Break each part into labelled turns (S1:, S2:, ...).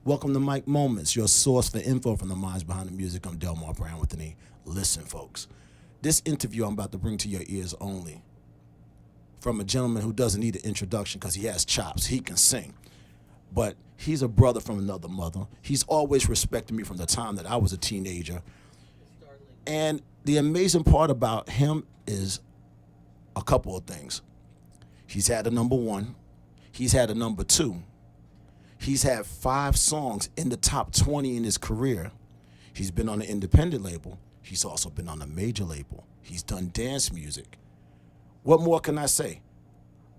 S1: Welcome to Mike Moments, your source for info from the minds behind the music. I'm Delmar Browne with an E. Listen, folks, this interview I'm about to bring to your ears only from a gentleman who doesn't need an introduction because he has chops. He can sing. But he's a brother from another mother. He's always respected me from the time that I was a teenager. And the amazing part about him is a couple of things. He's had a number one. He's had a number two. He's had 5 songs in the top 20 in his career. He's been on an independent label. He's also been on a major label. He's done dance music. What more can I say?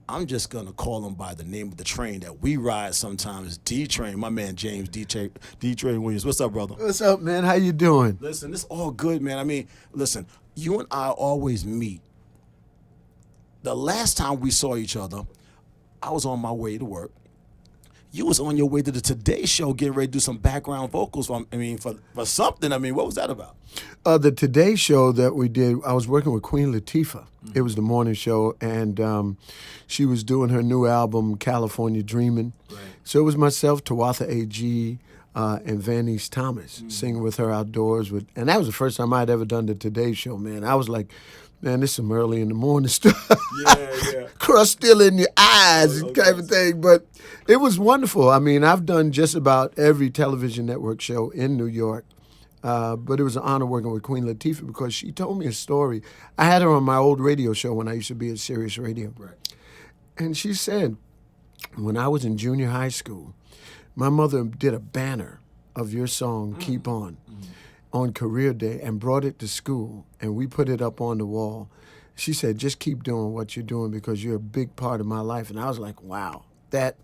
S1: I'm just going to call him by the name of the train that we ride sometimes, D-Train. My man James D-Train Williams. What's up, brother?
S2: What's up, man? How you doing?
S1: Listen, it's all good, man. I mean, listen, you and I always meet. The last time we saw each other, I was on my way to work. You was on your way to the Today Show getting ready to do some background vocals for something. I mean, what was that about?
S2: The Today Show that we did, I was working with Queen Latifah. It was the morning show, and she was doing her new album, California Dreamin'. Right. So it was myself, Tawatha A.G., and Van East Thomas singing with her outdoors. And that was the first time I'd ever done the Today Show, man. I was like, man, this is some early in the morning stuff. Yeah. Crust still in your eyes type of thing. But it was wonderful. I mean, I've done just about every television network show in New York. But it was an honor working with Queen Latifah because she told me a story. I had her on my old radio show when I used to be at Sirius Radio. Right. And she said, when I was in junior high school, my mother did a banner of your song, Keep On career day and brought it to school, and we put it up on the wall. She said, just keep doing what you're doing because you're a big part of my life. And I was like, wow, that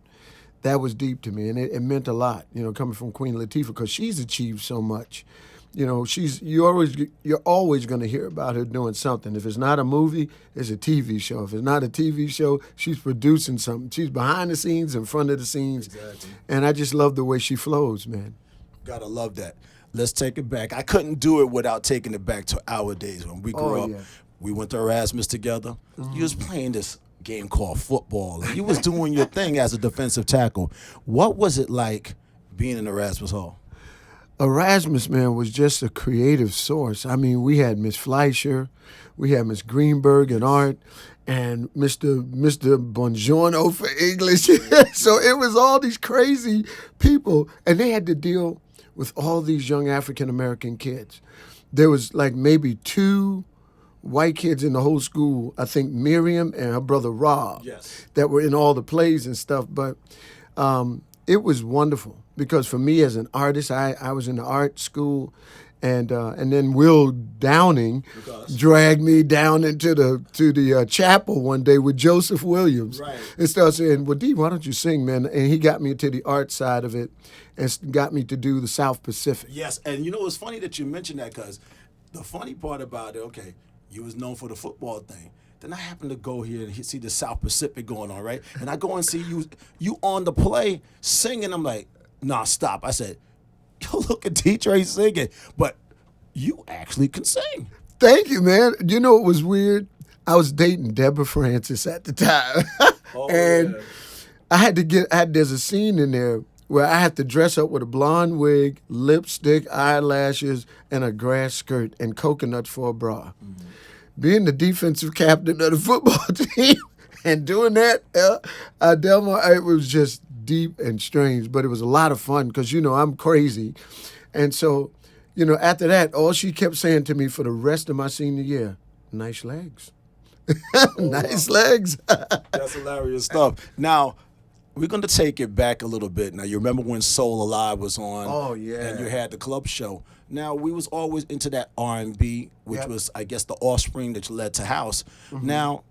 S2: was deep to me, and it meant a lot, coming from Queen Latifah because she's achieved so much. You're always going to hear about her doing something. If it's not a movie, it's a TV show. If it's not a TV show, she's producing something. She's behind the scenes, in front of the scenes. Exactly. And I just love the way she flows, man.
S1: Gotta love that. Let's take it back. I couldn't do it without taking it back to our days when we grew up. Yeah. We went to Erasmus together. You was playing this game called football, and you was doing your thing as a defensive tackle. What was it like being in Erasmus Hall?
S2: Erasmus, man, was just a creative source. I mean, we had Miss Fleischer, we had Miss Greenberg in art, and Mr. Bongiorno for English. So it was all these crazy people, and they had to deal with all these young African-American kids. There was like maybe 2 white kids in the whole school, I think Miriam and her brother Rob, that were in all the plays and stuff. But it was wonderful because for me as an artist, I was in the art school, and then Will Downing dragged me down into the chapel one day with Joseph Williams and started saying, well, D, why don't you sing, man? And he got me to the art side of it and got me to do the South Pacific.
S1: Yes, and it's funny that you mentioned that because the funny part about it, okay, you was known for the football thing. Then I happen to go here and see the South Pacific going on, right? And I go and see you on the play singing. I'm like, nah, stop. I said, yo, look at D-Train singing. But you actually can sing.
S2: Thank you, man. You know what was weird? I was dating Deborah Francis at the time. And yeah. There's a scene in there where I had to dress up with a blonde wig, lipstick, eyelashes, and a grass skirt and coconuts for a bra. Mm-hmm. Being the defensive captain of the football team and doing that, Delmar, it was just deep and strange, but it was a lot of fun because, I'm crazy. And so, after that, all she kept saying to me for the rest of my senior year, nice legs. Nice legs.
S1: That's hilarious stuff. Now, we're going to take it back a little bit. Now, you remember when Soul Alive was on?
S2: Oh, yeah.
S1: And you had the club show. Now, we was always into that R&B, which was, I guess, the offspring that led to house. Mm-hmm. Now,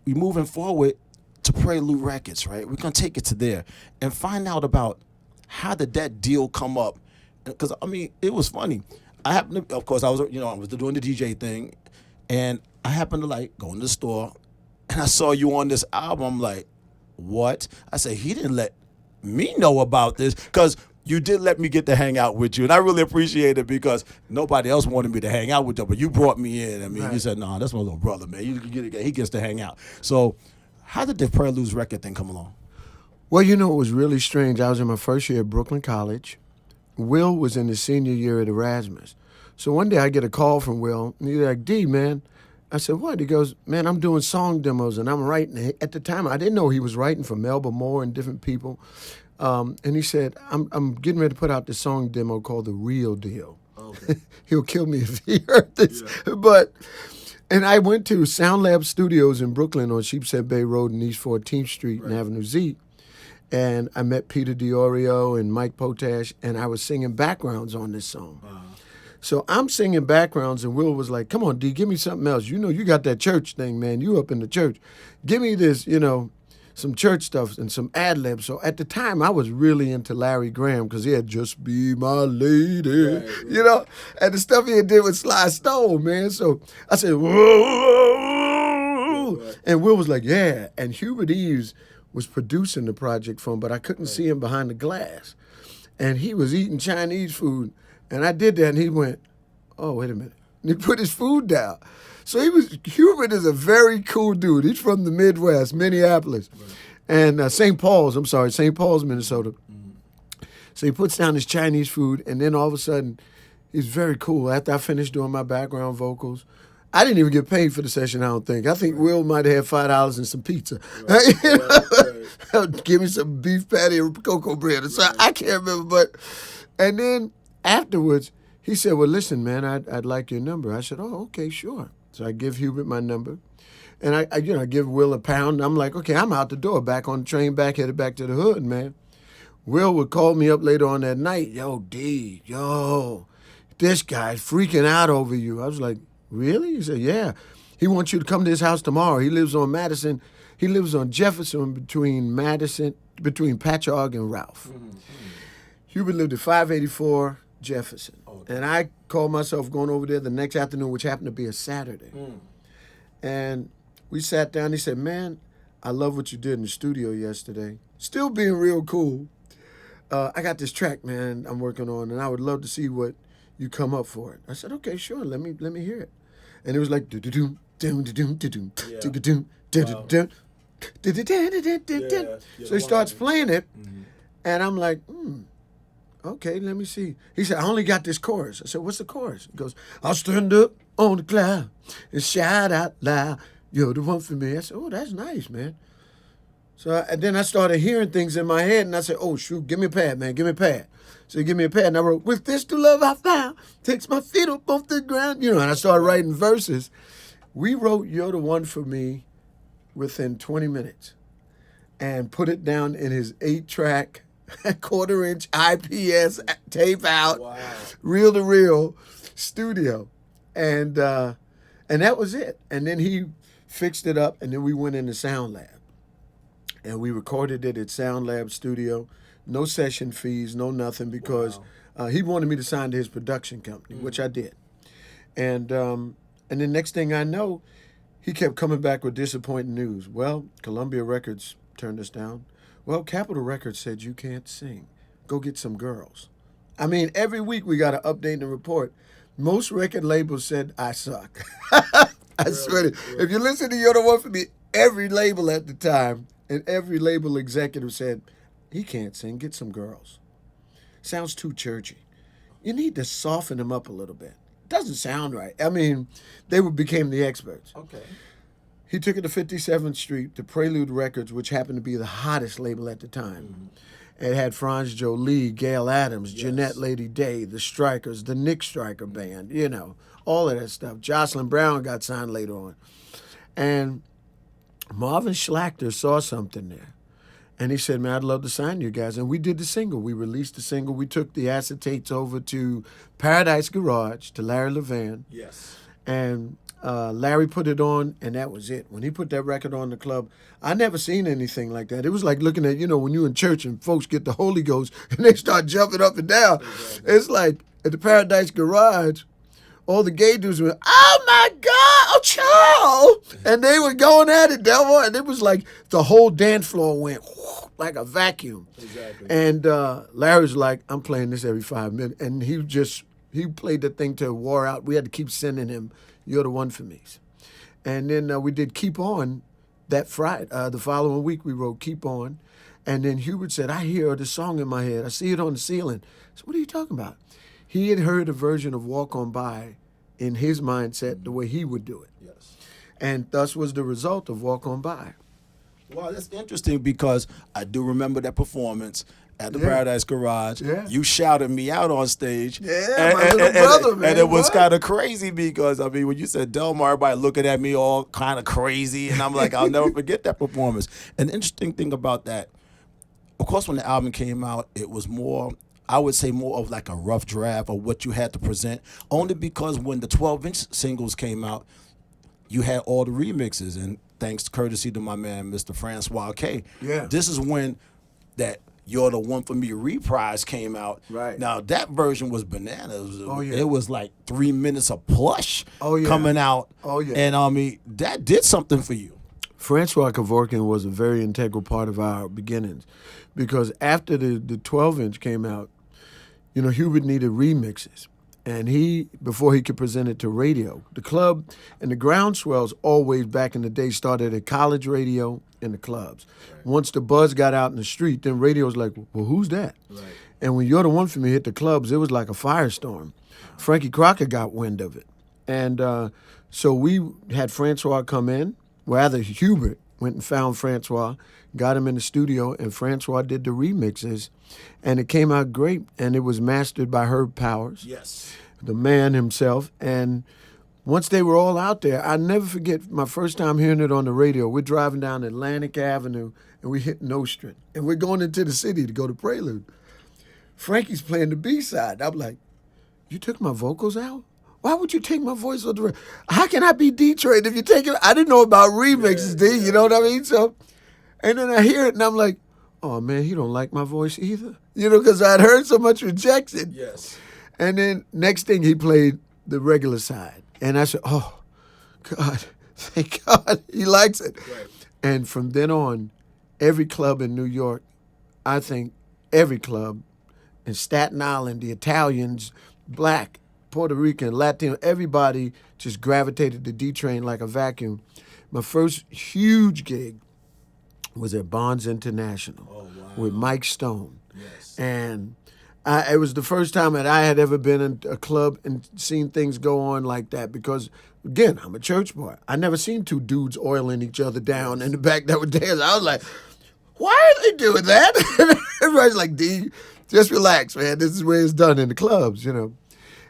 S1: we moving forward to Prelude Records, right? We're going to take it to there and find out about how did that deal come up. Because, it was funny. I happened to, of course, I was doing the DJ thing, and I happened to, go in the store, and I saw you on this album. I'm like, what? I said, he didn't let me know about this because you did let me get to hang out with you. And I really appreciate it because nobody else wanted me to hang out with you, but you brought me in. You said, nah, that's my little brother, man. He gets to hang out. So how did the Preludes record thing come along?
S2: Well, you know, it was really strange. I was in my first year at Brooklyn College. Will was in his senior year at Erasmus. So one day I get a call from Will, and he's like, D, man. I said, what? He goes, man, I'm doing song demos, and I'm writing. At the time, I didn't know he was writing for Melba Moore and different people. And he said, I'm getting ready to put out this song demo called The Real Deal.
S1: Okay.
S2: He'll kill me if he heard this. Yeah. And I went to Sound Lab Studios in Brooklyn on Sheepshead Bay Road and East 14th Street and Avenue Z. And I met Peter DiOrio and Mike Potash, and I was singing backgrounds on this song. So I'm singing backgrounds, and Will was like, come on, D, give me something else. You know, you got that church thing, man. You up in the church. Give me this, you know, some church stuff and some ad-libs. So at the time, I was really into Larry Graham because he had Just Be My Lady, right. You know, and the stuff he did with Sly Stone, man. So I said, whoa, right. And Will was like, yeah. And Hubert Eves was producing the project for him, but I couldn't see him behind the glass. And he was eating Chinese food. And I did that, and he went, oh, wait a minute. And he put his food down. So Hubert is a very cool dude. He's from the Midwest, Minneapolis. Right. And St. Paul's, Minnesota. Mm. So he puts down his Chinese food, and then all of a sudden, he's very cool. After I finished doing my background vocals, I didn't even get paid for the session, I don't think. I think Will might have had $5 and some pizza. Right. Right. Give me some beef patty and cocoa bread. So right. I can't remember, and then afterwards, he said, well, listen, man, I'd like your number. I said, oh, okay, sure. So I give Hubert my number, and I give Will £1. I'm like, okay, I'm out the door, back on the train, headed back to the hood, man. Will would call me up later on that night, yo, D, this guy's freaking out over you. I was like, really? He said, yeah. He wants you to come to his house tomorrow. He lives on Madison. He lives on Jefferson between Patchogue and Ralph. Mm-hmm. Hubert lived at 584 Jefferson. Okay. And I called myself going over there the next afternoon, which happened to be a Saturday. Mm. And we sat down. He said, man, I love what you did in the studio yesterday. Still being real cool. I got this track, man, I'm working on, and I would love to see what you come up for it. I said, okay, sure, let me hear it. And it was like, do-do-doom, doom-do-doom, do-doom, do-do-doom, do-do-doom, do-do-doom. So he starts playing it, and I'm like, okay, let me see. He said, I only got this chorus. I said, what's the chorus? He goes, I'll stand up on the cloud and shout out loud, you're the one for me. I said, oh, that's nice, man. So and then I started hearing things in my head, and I said, oh, shoot, give me a pad, man, give me a pad. So he gave me a pad, and I wrote, with this to love I found, takes my feet up off the ground, and I started writing verses. We wrote You're the One for Me within 20 minutes and put it down in his 8-track, quarter-inch IPS tape out, wow. Reel-to-reel studio. And that was it. And then he fixed it up, and then we went into Sound Lab. And we recorded it at Sound Lab Studio. No session fees, no nothing, because he wanted me to sign to his production company, which I did. And the next thing I know, he kept coming back with disappointing news. Well, Columbia Records turned us down. Well, Capitol Records said you can't sing. Go get some girls. I mean, every week we got to update the report. Most record labels said I suck. I swear to you. If you listen to You're the One for Me, every label at the time and every label executive said, he can't sing, get some girls. Sounds too churchy. You need to soften him up a little bit. Doesn't sound right. I mean, they became the experts. Okay. He took it to 57th Street to Prelude Records, which happened to be the hottest label at the time. Mm-hmm. It had Franz Jolie, Gail Adams, yes. Jeanette Lady Day, the Strikers, the Nick Striker Band, all of that stuff. Jocelyn Brown got signed later on. And Marvin Schlachter saw something there. And he said, man, I'd love to sign you guys. And we did the single. We released the single. We took the acetates over to Paradise Garage, to Larry Levan. Yes. And Larry put it on, and that was it. When he put that record on the club, I never seen anything like that. It was like looking at, when you're in church and folks get the Holy Ghost and they start jumping up and down. Exactly. It's like at the Paradise Garage, all the gay dudes went, oh my God, oh Charles! And they were going at it, Delmar, and it was like the whole dance floor went like a vacuum. Exactly. And Larry's like, I'm playing this every 5 minutes. And he played the thing till it wore out. We had to keep sending him You're the One for Me. And then we did Keep On that Friday. The following week we wrote Keep On. And then Hubert said, I hear the song in my head. I see it on the ceiling. So what are you talking about? He had heard a version of Walk On By in his mindset the way he would do it.
S1: Yes.
S2: And thus was the result of Walk On By.
S1: Well, that's interesting because I do remember that performance at the
S2: Yeah.
S1: Paradise Garage.
S2: Yeah.
S1: You shouted me out on stage.
S2: Yeah, my little brother, man.
S1: And it was
S2: What?
S1: kind of crazy because, I mean, when you said Delmar, everybody looking at me all kind of crazy. And I'm like, I'll never forget that performance. And the interesting thing about that, of course, when the album came out, it was more, I would say, more of like a rough draft of what you had to present. Only because when the 12-inch singles came out, you had all the remixes. And thanks courtesy to my man, Mr. Francois K.
S2: Yeah.
S1: This is when that You're the One for Me reprise came out.
S2: Right.
S1: Now, that version was bananas.
S2: Oh, yeah.
S1: It was like 3 minutes of plush
S2: Oh, yeah.
S1: coming out.
S2: Oh, yeah.
S1: And, I mean, that did something for you.
S2: Francois Kevorkian was a very integral part of our beginnings because after the 12-inch came out, you know, Hubert needed remixes. And before he could present it to radio, the club and the groundswells always back in the day started at college radio and the clubs. Right. Once the buzz got out in the street, then radio was like, well, who's that? Right. And when You're the One for Me hit the clubs, it was like a firestorm. Frankie Crocker got wind of it. And so we had Francois come in. Rather, Hubert went and found Francois, got him in the studio, and Francois did the remixes. And it came out great. And it was mastered by Herb Powers.
S1: Yes.
S2: The man himself. And once they were all out there, I never forget my first time hearing it on the radio. We're driving down Atlantic Avenue, and we hit Nostrand. And we're going into the city to go to Prelude. Frankie's playing the B-side. I'm like, you took my vocals out? Why would you take my voice on the radio? How can I be Detroit if you take it? I didn't know about remixes, D. You know what I mean? So, and then I hear it, and I'm like, oh, man, he don't like my voice either. You know, because I'd heard so much rejection.
S1: Yes.
S2: And then next thing he played the regular side. And I said, oh, God, thank God he likes it. Right. And from then on, every club in New York, I think every club in Staten Island, the Italians, Black, Puerto Rican, Latino, everybody just gravitated to D-Train like a vacuum. My first huge gig was at Bonds International with Mike Stone. Yes. And it was the first time that I had ever been in a club and seen things go on like that because, again, I'm a church boy. I never seen two dudes oiling each other down in the back that would dance. I was like, why are they doing that? Everybody's like, D, just relax, man. This is where it's done in the clubs, you know.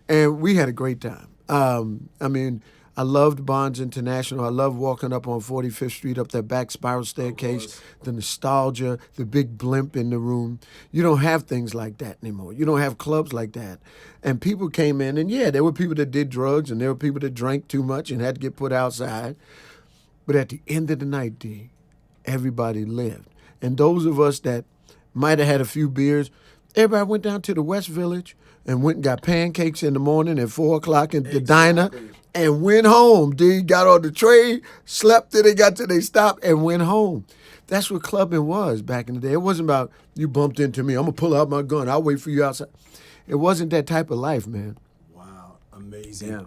S2: And we had a great time. I mean, I loved Bonds International. I loved walking up on 45th Street, up that back spiral staircase, the nostalgia, the big blimp in the room. You don't have things like that anymore. You don't have clubs like that. And people came in, and yeah, there were people that did drugs, and there were people that drank too much and had to get put outside. But at the end of the night, D, everybody lived. And those of us that might have had a few beers, everybody went down to the West Village and went and got pancakes in the morning at 4 o'clock at the diner and went home. D, got on the train, slept till they got to their stop, and went home. That's what clubbing was back in the day. It wasn't about, you bumped into me, I'm going to pull out my gun, I'll wait for you outside. It wasn't that type of life, man.
S1: Wow, amazing.
S2: Yeah.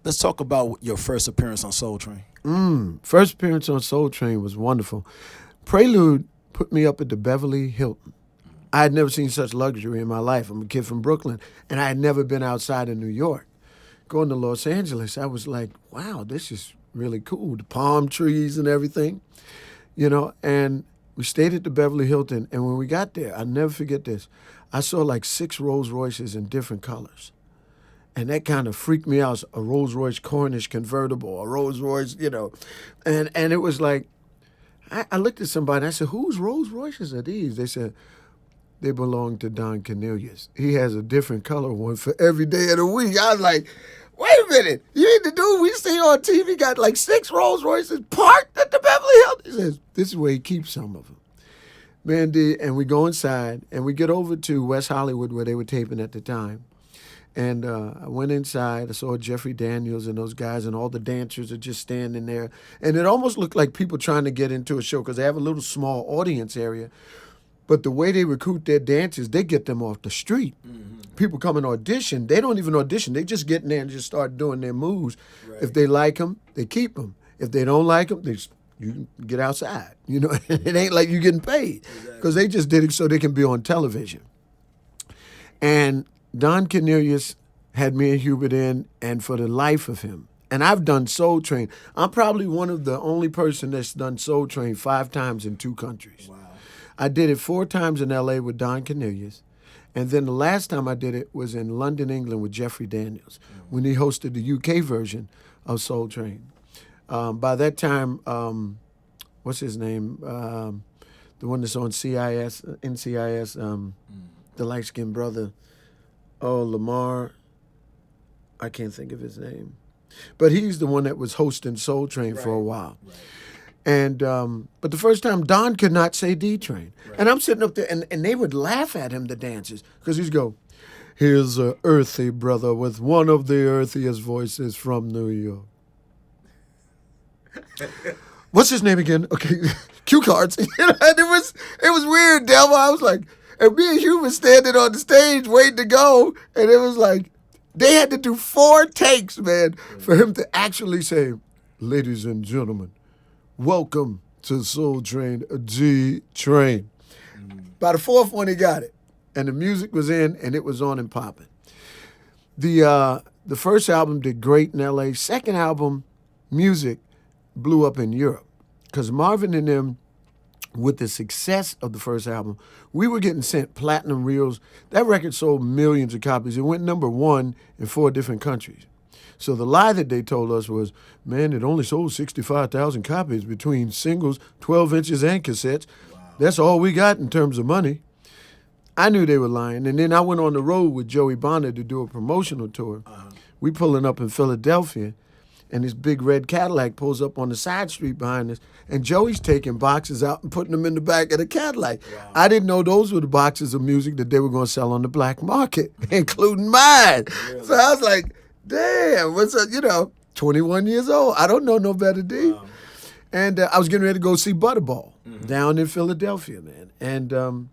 S1: Let's talk about your first appearance on Soul Train.
S2: First appearance on Soul Train was wonderful. Prelude put me up at the Beverly Hilton. I had never seen such luxury in my life. I'm a kid from Brooklyn, and I had never been outside of New York. Going to Los Angeles, I was like, wow, this is really cool. The palm trees and everything, you know. And we stayed at the Beverly Hilton, and when we got there, I'll never forget this. I saw like 6 Rolls Royces in different colors. And that kind of freaked me out. A Rolls Royce Cornish convertible, a Rolls Royce, you know. And it was like, I looked at somebody, and I said, whose Rolls Royces are these? They said, they belong to Don Cornelius. He has a different color one for every day of the week. I was like, wait a minute. You ain't the dude we see on TV got like 6 Rolls Royces parked at the Beverly Hilton. He says, this is where he keeps some of them. Man, and we go inside, and we get over to West Hollywood where they were taping at the time. And I went inside. I saw Jeffrey Daniels and those guys, and all the dancers are just standing there. And it almost looked like people trying to get into a show because they have a little small audience area. But the way they recruit their dancers, they get them off the street. Mm-hmm. People come and audition. They don't even audition. They just get in there and just start doing their moves. Right. If they like them, they keep them. If they don't like them, they you can get outside. You know, it ain't like you getting paid because they just did it so they can be on television. And Don Cornelius had me and Hubert in, and for the life of him, and I've done Soul Train. I'm probably one of the only person that's done Soul Train 5 times in 2 countries.
S1: Wow.
S2: I did it 4 times in L.A. with Don Cornelius, and then the last time I did it was in London, England with Jeffrey Daniels when he hosted the UK version of Soul Train. By that time, what's his name? The one that's on NCIS, the light-skinned brother. Oh, Lamar. I can't think of his name. But he's the one that was hosting Soul Train for a while. Right. And but the first time, Don could not say D-Train. Right. And I'm sitting up there, and they would laugh at him, the dancers, because he'd go, here's a earthy brother with one of the earthiest voices from New York. What's his name again? Okay, cue cards. And it was weird, Delmar. I was like, and me and Hubert standing on the stage waiting to go, and it was like, they had to do 4 takes, man, for him to actually say, ladies and gentlemen, welcome to Soul Train, D-Train. By the 4th one, he got it. And the music was in, and it was on and popping. The first album did great in L.A. Second album, music, blew up in Europe. Because Marvin and them, with the success of the first album, we were getting sent platinum reels. That record sold millions of copies. It went #1 in 4 different countries. So the lie that they told us was, man, it only sold 65,000 copies between singles, 12 inches, and cassettes. Wow. That's all we got in terms of money. I knew they were lying. And then I went on the road with Joey Bonner to do a promotional tour. We pulling up in Philadelphia, and this big red Cadillac pulls up on the side street behind us, and Joey's taking boxes out and putting them in the back of the Cadillac. Wow. I didn't know those were the boxes of music that they were going to sell on the black market, including mine. Really? So I was like, damn, what's up, 21 years old. I don't know no better, D. Wow. And I was getting ready to go see Butterball down in Philadelphia, man. And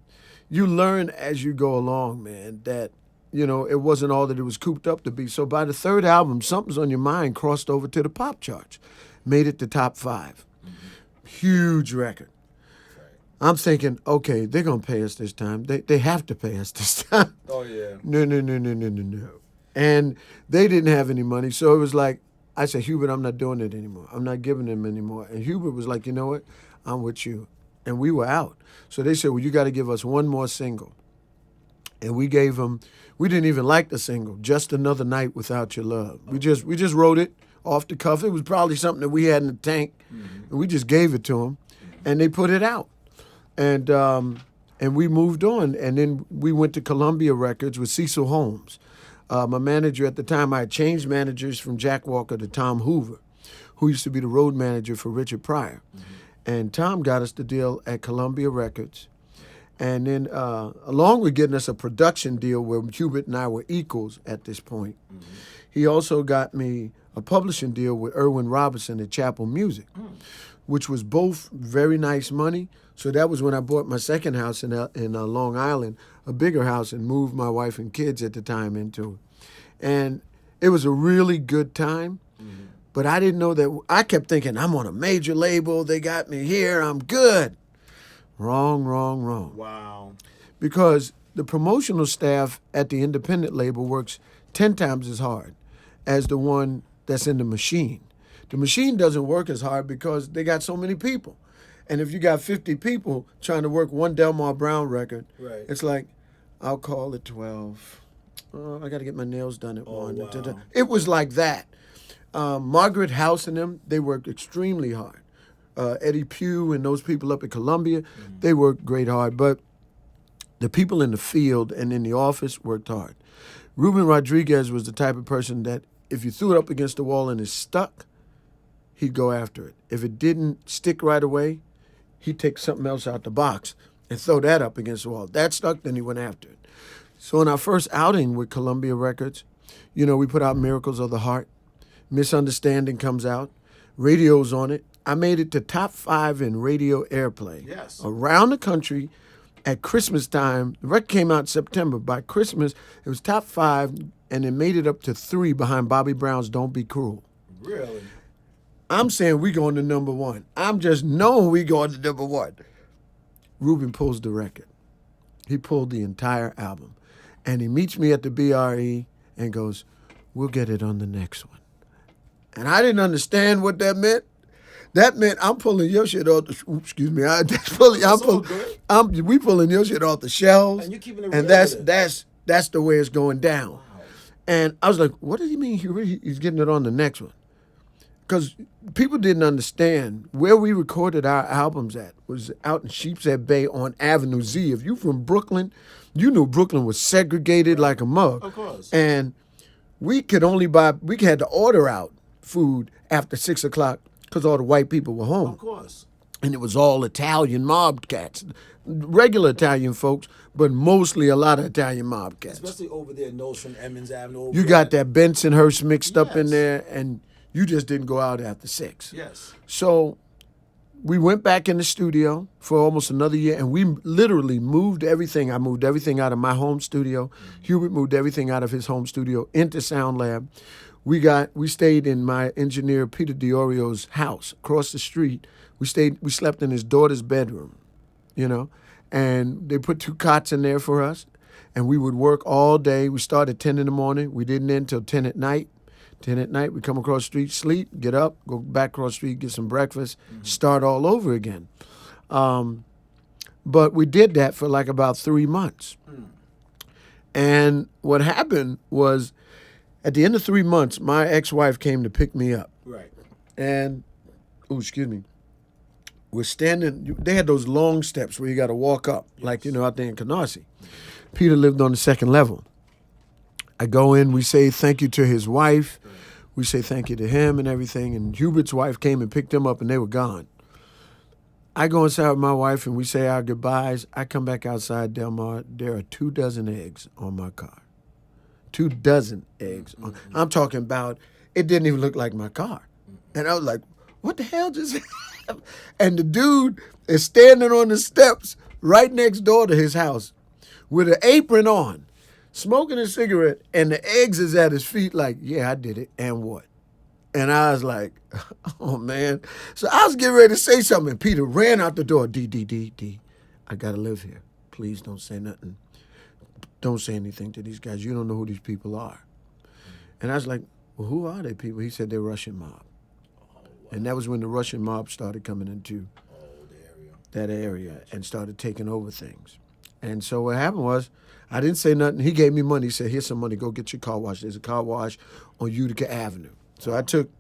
S2: you learn as you go along, man, that it wasn't all that it was cooped up to be. So by the 3rd album, Something's on Your Mind crossed over to the pop charts, made it to top 5. Huge record. Right. I'm thinking, okay, they're going to pay us this time. They have to pay us this time.
S1: Oh, yeah.
S2: No. And they didn't have any money. So it was like, I said, Hubert, I'm not doing it anymore. I'm not giving them anymore. And Hubert was like, you know what? I'm with you. And we were out. So they said, well, you got to give us one more single. And we gave them, we didn't even like the single, Just Another Night Without Your Love. We just wrote it off the cuff. It was probably something that we had in the tank. And we just gave it to them. And they put it out. And we moved on. And then we went to Columbia Records with Cecil Holmes. My manager at the time, I had changed managers from Jack Walker to Tom Hoover, who used to be the road manager for Richard Pryor. And Tom got us the deal at Columbia Records. And then along with getting us a production deal where Hubert and I were equals at this point, he also got me a publishing deal with Erwin Robertson at Chapel Music, which was both very nice money. So that was when I bought my second house in Long Island, a bigger house, and moved my wife and kids at the time into it. And it was a really good time. But I didn't know that. I kept thinking, I'm on a major label. They got me here. I'm good. Wrong.
S1: Wow.
S2: Because the promotional staff at the independent label works 10 times as hard as the one that's in the machine. The machine doesn't work as hard because they got so many people. And if you got 50 people trying to work one Delmar Browne record, right, it's like, I'll call it 12. Oh, I got to get my nails done at 1. Wow. It was like that. Margaret House and them, they worked extremely hard. Eddie Pugh and those people up at Columbia, they worked great hard. But the people in the field and in the office worked hard. Ruben Rodriguez was the type of person that if you threw it up against the wall and it stuck, he'd go after it. If it didn't stick right away, he'd take something else out the box and throw that up against the wall. That stuck, then he went after it. So in our first outing with Columbia Records, we put out Miracles of the Heart. Misunderstanding comes out. Radio's on it. I made it to top 5 in radio airplay.
S1: Yes.
S2: Around the country at Christmas time. The record came out in September. By Christmas, it was top 5, and it made it up to 3 behind Bobby Brown's Don't Be Cruel.
S1: Really?
S2: I'm saying we going to number one. I'm just knowing we going to number one. Ruben pulls the record. He pulled the entire album. And he meets me at the BRE and goes, we'll get it on the next one. And I didn't understand what that meant. That meant I'm pulling your shit off the. Oops, excuse me. We pulling your shit off the shelves.
S1: And you keeping it
S2: and that's the way it's going down. Wow. And I was like, what does he mean? He's getting it on the next one? Because people didn't understand where we recorded our albums at was out in Sheepshead Bay on Avenue Z. If you from Brooklyn, you knew Brooklyn was segregated like a mug.
S1: Of course.
S2: And we had to order out food after 6 o'clock because all the white people were home.
S1: Of course.
S2: And it was all Italian mob cats, regular Italian folks, but mostly a lot of Italian mob cats.
S1: Especially over there, Nostrand, Emmons Avenue.
S2: You got that Bensonhurst mixed up in there, and you just didn't go out after 6.
S1: Yes.
S2: So we went back in the studio for almost another year, and we literally moved everything. I moved everything out of my home studio. Hubert moved everything out of his home studio into Sound Lab. We stayed in my engineer Peter DiOrio's house across the street. We slept in his daughter's bedroom, and they put 2 cots in there for us, and we would work all day. We started at 10 in the morning. We didn't end till 10 at night. 10 at night, we come across the street, sleep, get up, go back across the street, get some breakfast, start all over again. But we did that for like about 3 months. And what happened was, at the end of 3 months, my ex-wife came to pick me up.
S1: Right.
S2: And, we're standing, they had those long steps where you got to walk up, like, out there in Canarsie. Peter lived on the 2nd level. I go in, we say thank you to his wife. We say thank you to him and everything. And Hubert's wife came and picked them up, and they were gone. I go inside with my wife, and we say our goodbyes. I come back outside, Delmar. There are 24 eggs on my car. 24 eggs. I'm talking about, it didn't even look like my car. And I was like, what the hell just happened? And the dude is standing on the steps right next door to his house with an apron on, smoking a cigarette, and the eggs is at his feet like, yeah, I did it, and what? And I was like, oh, man. So I was getting ready to say something, and Peter ran out the door. D, I got to live here. Please don't say nothing. Don't say anything to these guys. You don't know who these people are. And I was like, well, who are they people? He said they're Russian mob. Oh, wow. And that was when the Russian mob started coming into that area and started taking over things. And so what happened was, I didn't say nothing. He gave me money. He said, here's some money. Go get your car washed. There's a car wash on Utica Avenue. So I took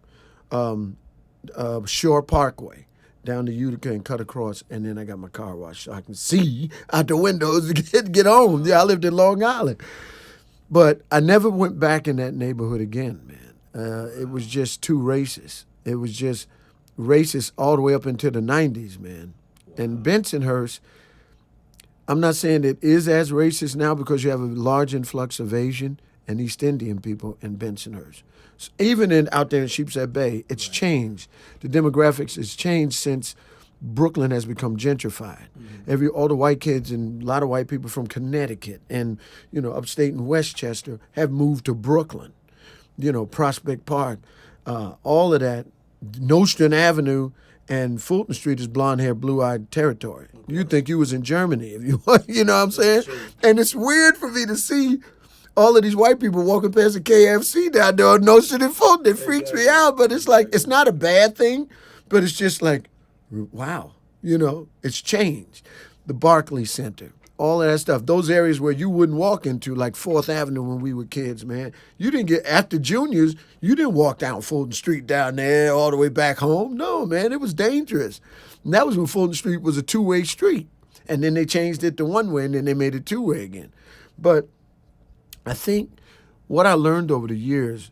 S2: Shore Parkway down to Utica and cut across, and then I got my car washed so I can see out the windows to get home. Yeah, I lived in Long Island. But I never went back in that neighborhood again, man. It was just too racist. It was just racist all the way up into the 90s, man. Wow. And Bensonhurst, I'm not saying it is as racist now because you have a large influx of Asian and East Indian people in Bensonhurst. So even out there in Sheepshead Bay, it's changed. The demographics has changed since Brooklyn has become gentrified. All the white kids and a lot of white people from Connecticut and, upstate in Westchester have moved to Brooklyn. Prospect Park, all of that. Nostrand Avenue and Fulton Street is blonde hair, blue-eyed territory. You'd think you was in Germany if you know what I'm saying? And it's weird for me to see all of these white people walking past the KFC down there on Nostrand and Fulton. It freaks me out, but it's like, it's not a bad thing, but it's just like, wow, it's changed. The Barclays Center, all of that stuff. Those areas where you wouldn't walk into, like 4th Avenue when we were kids, man. You didn't get, after juniors, you didn't walk down Fulton Street down there all the way back home. No, man, it was dangerous. And that was when Fulton Street was a 2-way street. And then they changed it to 1-way, and then they made it 2-way again. But I think what I learned over the years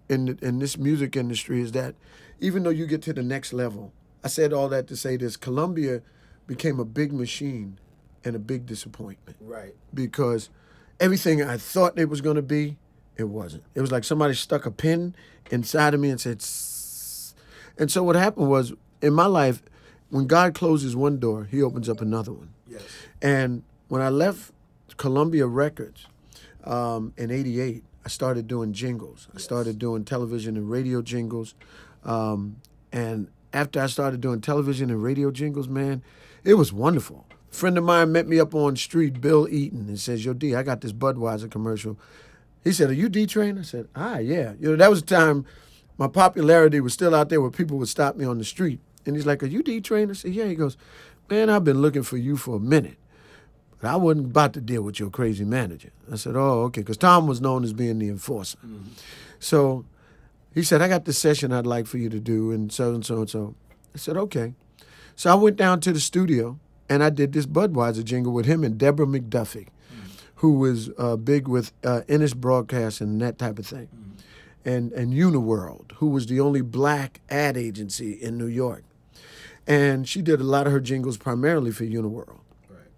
S2: in this music industry is that even though you get to the next level, I said all that to say this, Columbia became a big machine and a big disappointment.
S1: Right.
S2: Because everything I thought it was going to be, it wasn't. It was like somebody stuck a pin inside of me and said, "Sss." And so what happened was, in my life, when God closes one door, he opens up another one.
S1: Yes.
S2: And when I left Columbia Records in 88, I started doing jingles. I started doing television and radio jingles. And after I started doing television and radio jingles, man, it was wonderful. A friend of mine met me up on the street, Bill Eaton, and says, "Yo, D, I got this Budweiser commercial." He said, "Are you D-Train?" I said, yeah. That was the time my popularity was still out there where people would stop me on the street. And he's like, "Are you D-Train?" I said, "Yeah." He goes, "Man, I've been looking for you for a minute. But I wasn't about to deal with your crazy manager." I said, "Oh, okay," because Tom was known as being the enforcer. Mm-hmm. So he said, "I got this session I'd like for you to do, and so and so and so." I said, "Okay." So I went down to the studio, and I did this Budweiser jingle with him and Deborah McDuffie, who was big with Ennis Broadcasting and that type of thing, and Uniworld, who was the only black ad agency in New York. And she did a lot of her jingles primarily for Uniworld. Right.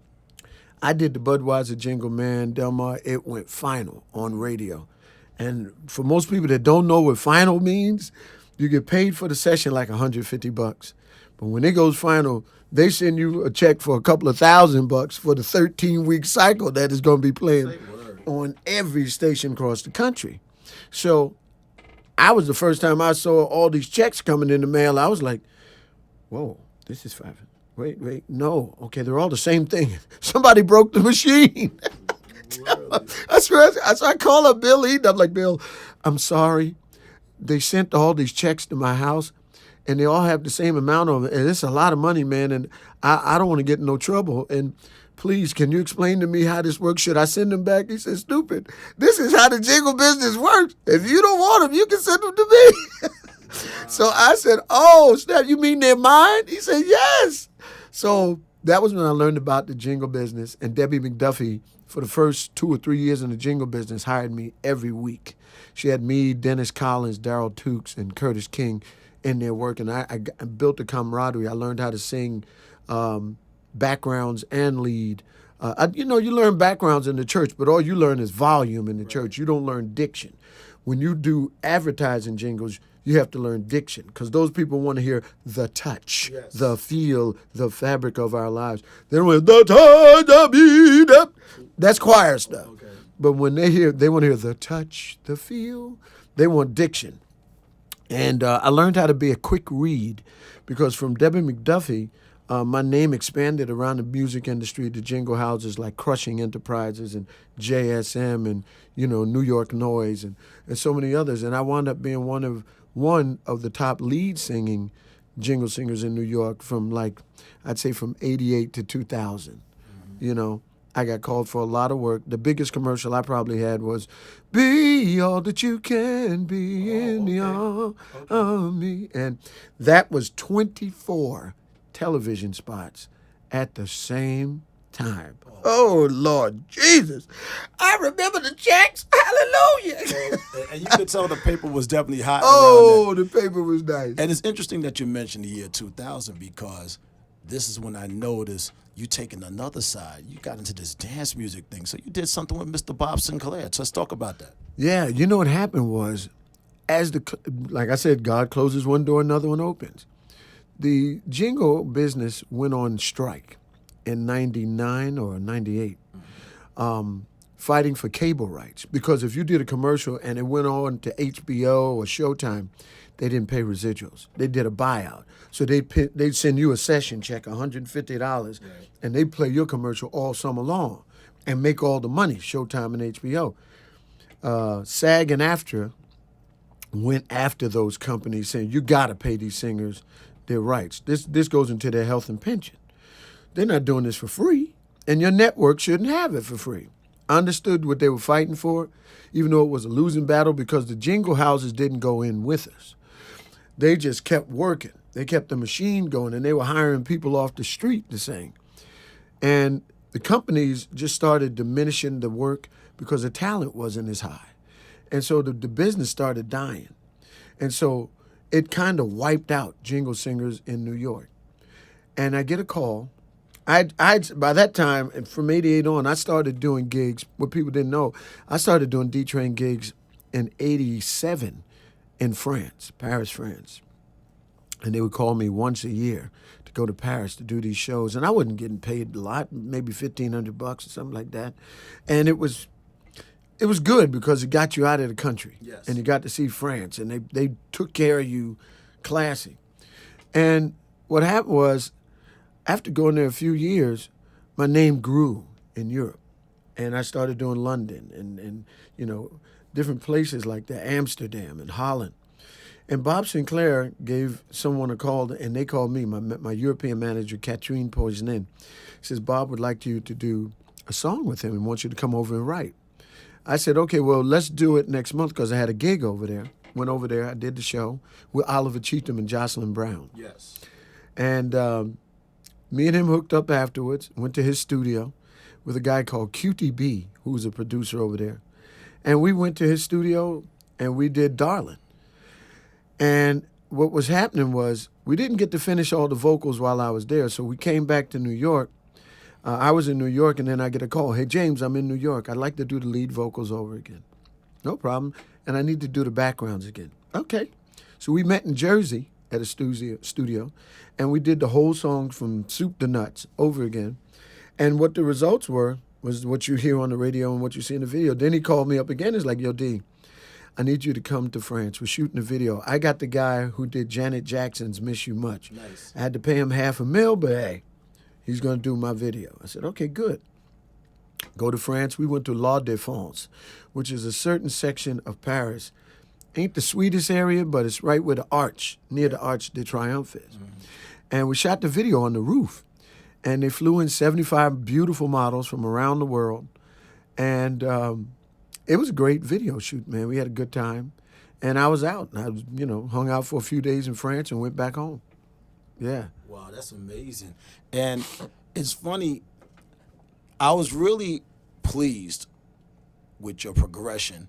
S2: I did the Budweiser jingle, man, Delmar. It went final on radio. And for most people that don't know what final means, you get paid for the session like $150. But when it goes final, they send you a check for a couple of $1,000 for the 13-week cycle that is going to be playing on every station across the country. So I was the first time I saw all these checks coming in the mail. I was like, whoa, this is five. Wait, no. Okay, they're all the same thing. Somebody broke the machine. I swear, so I call up Bill Eaton. I'm like, "Bill, I'm sorry. They sent all these checks to my house, and they all have the same amount of it. And it's a lot of money, man, and I don't want to get in no trouble. And please, can you explain to me how this works? Should I send them back?" He said, "Stupid. This is how the jingle business works. If you don't want them, you can send them to me." So I said, "Oh, snap, you mean they're mine?" He said, "Yes." So that was when I learned about the jingle business. And Debbie McDuffie, for the first 2 or 3 years in the jingle business, hired me every week. She had me, Dennis Collins, Darryl Tukes, and Curtis King in there working. I built a camaraderie. I learned how to sing backgrounds and lead. You learn backgrounds in the church, but all you learn is volume in the church. You don't learn diction. When you do advertising jingles, you have to learn diction because those people want to hear the touch, the feel, the fabric of our lives. They don't want the touch, the beat. That's choir stuff. Okay. But when they want to hear the touch, the feel. They want diction. And I learned how to be a quick read because from Debbie McDuffie, my name expanded around the music industry to jingle houses like Crushing Enterprises and JSM and, New York Noise and so many others. And I wound up being one of the top lead singing jingle singers in New York from I'd say from 88 to 2000. Mm-hmm. I got called for a lot of work. The biggest commercial I probably had was "Be all that you can be in the arm of me." And that was 24 television spots at the same time. Oh, Lord Jesus. I remember the checks. Hallelujah.
S1: And you could tell the paper was definitely hot.
S2: Oh, the paper was nice.
S1: And it's interesting that you mentioned the year 2000 because this is when I noticed you taking another side. You got into this dance music thing. So you did something with Mr. Bob Sinclair. So let's talk about that.
S2: Yeah, what happened was, like I said, God closes one door, another one opens. The jingle business went on strike in 99 or 98, fighting for cable rights. Because if you did a commercial and it went on to HBO or Showtime, they didn't pay residuals. They did a buyout. So they'd send you a session check, $150, and they'd play your commercial all summer long and make all the money, Showtime and HBO. SAG and AFTRA went after those companies saying, you got to pay these singers their rights. This goes into their health and pension. They're not doing this for free, and your network shouldn't have it for free. I understood what they were fighting for, even though it was a losing battle because the jingle houses didn't go in with us. They just kept working. They kept the machine going, and they were hiring people off the street to sing. And the companies just started diminishing the work because the talent wasn't as high. And so the business started dying. And so it kind of wiped out jingle singers in New York. And I get a call. By that time, from 88 on, I started doing gigs. What people didn't know, I started doing D-Train gigs in 87 in France, Paris, France. And they would call me once a year to go to Paris to do these shows. And I wasn't getting paid a lot, maybe $1,500 or something like that. And it was good because it got you out of the country. Yes. And you got to see France. And they took care of you classy. And what happened was, after going there a few years, my name grew in Europe. And I started doing London and different places like that, Amsterdam and Holland. And Bob Sinclair gave someone a call, and they called me, my European manager, Catherine Poisnin. Says, Bob would like you to do a song with him and wants you to come over and write. I said, okay, well, let's do it next month because I had a gig over there. Went over there, I did the show with Oliver Cheatham and Jocelyn Brown.
S1: Yes.
S2: And me and him hooked up afterwards, went to his studio with a guy called QTB, who was a producer over there. And we went to his studio and we did Darling. And what was happening was we didn't get to finish all the vocals while I was there, so we came back to New York. I was in New York, and then I get a call. Hey, James, I'm in New York. I'd like to do the lead vocals over again. No problem. And I need to do the backgrounds again. Okay. So we met in Jersey at a studio, and we did the whole song from soup to nuts over again. And what the results were was what you hear on the radio and what you see in the video. Then he called me up again. He's like, yo, D, I need you to come to France. We're shooting a video. I got the guy who did Janet Jackson's Miss You Much.
S1: Nice.
S2: I had to pay him $500,000, but hey, he's going to do my video. I said, okay, good. Go to France. We went to La Défense, which is a certain section of Paris. Ain't the sweetest area, but it's right where the Arch, near the Arch de Triomphe is. Mm-hmm. And we shot the video on the roof. And they flew in 75 beautiful models from around the world. And it was a great video shoot, man. We had a good time. And I was out. I was, hung out for a few days in France and went back home. Yeah.
S1: Wow, that's amazing. And it's funny, I was really pleased with your progression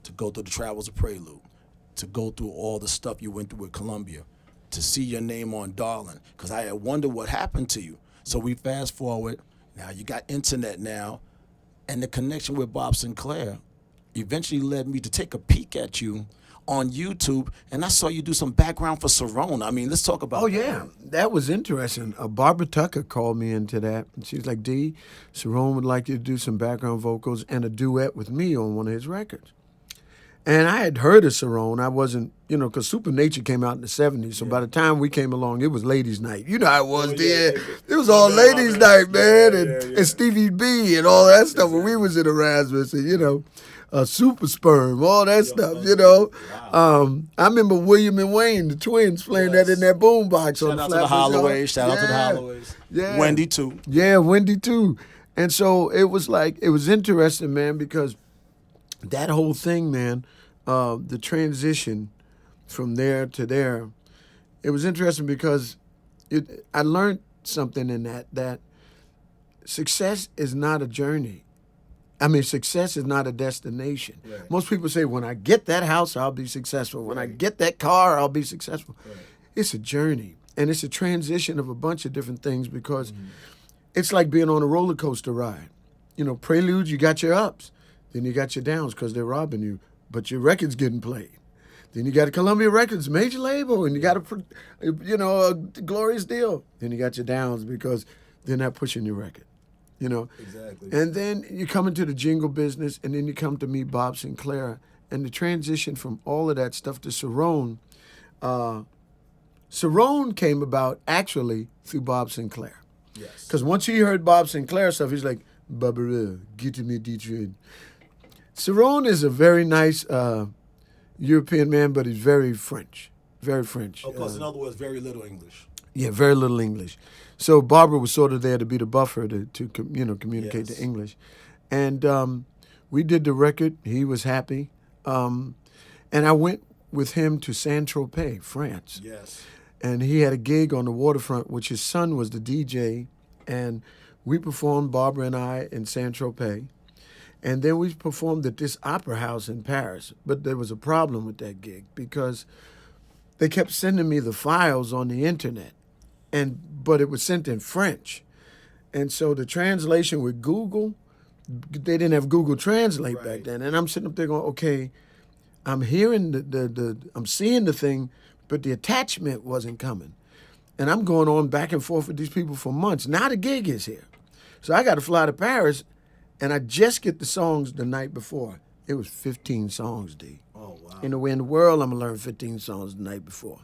S1: to go through the Travels of Prelude, to go through all the stuff you went through with Columbia, to see your name on Darling, because I had wondered what happened to you. So we fast forward. Now you got internet now, and the connection with Bob Sinclair eventually led me to take a peek at you on YouTube, and I saw you do some background for Cerrone. I mean, let's talk about
S2: that. Oh, yeah. That was interesting. Barbara Tucker called me into that, and she's like, D, Cerrone would like you to do some background vocals and a duet with me on one of his records. And I had heard of Cerrone. I wasn't, because Supernature came out in the 70s. So by the time we came along, it was ladies' night. You know how it was then. It was all ladies' night, man, and Stevie B and all that stuff when we was in Erasmus and, Super Sperm, all that stuff, Wow. I remember William and Wayne, the twins, playing that in that boombox.
S1: Shout out to the Holloways. Shout out to the Holloways.
S2: Yeah.
S1: Wendy, too.
S2: Yeah, Wendy, too. And so it was interesting, man, because that whole thing, man, the transition from there to there, it was interesting because I learned something in that success is not a journey. I mean, success is not a destination. Right. Most people say, when I get that house, I'll be successful. When I get that car, I'll be successful. Right. It's a journey, and it's a transition of a bunch of different things because it's like being on a roller coaster ride. Prelude, you got your ups. Then you got your downs because they're robbing you, but your record's getting played. Then you got a Columbia Records, major label, and you got a glorious deal. Then you got your downs because they're not pushing your record.
S1: Exactly.
S2: And then you come into the jingle business, and then you come to meet Bob Sinclair. And the transition from all of that stuff to Cerrone, Cerrone came about actually through Bob Sinclair.
S1: Yes.
S2: Because once he heard Bob Sinclair stuff, he's like, Barbara, get me Detroit. Cerrone is a very nice European man, but he's very French. Very French.
S1: Of course, in other words, very little English.
S2: Yeah, very little English. So Barbara was sort of there to be the buffer to communicate the English. And we did the record. He was happy. And I went with him to Saint-Tropez, France.
S1: Yes.
S2: And he had a gig on the waterfront, which his son was the DJ. And we performed, Barbara and I, in Saint-Tropez. And then we performed at this opera house in Paris. But there was a problem with that gig because they kept sending me the files on the internet. But it was sent in French. And so the translation with Google, they didn't have Google Translate back then. And I'm sitting up there going, okay, I'm hearing I'm seeing the thing, but the attachment wasn't coming. And I'm going on back and forth with these people for months. Now the gig is here. So I got to fly to Paris, and I just get the songs the night before. It was 15 songs, D.
S1: Oh, wow.
S2: In the world, I'm going to learn 15 songs the night before.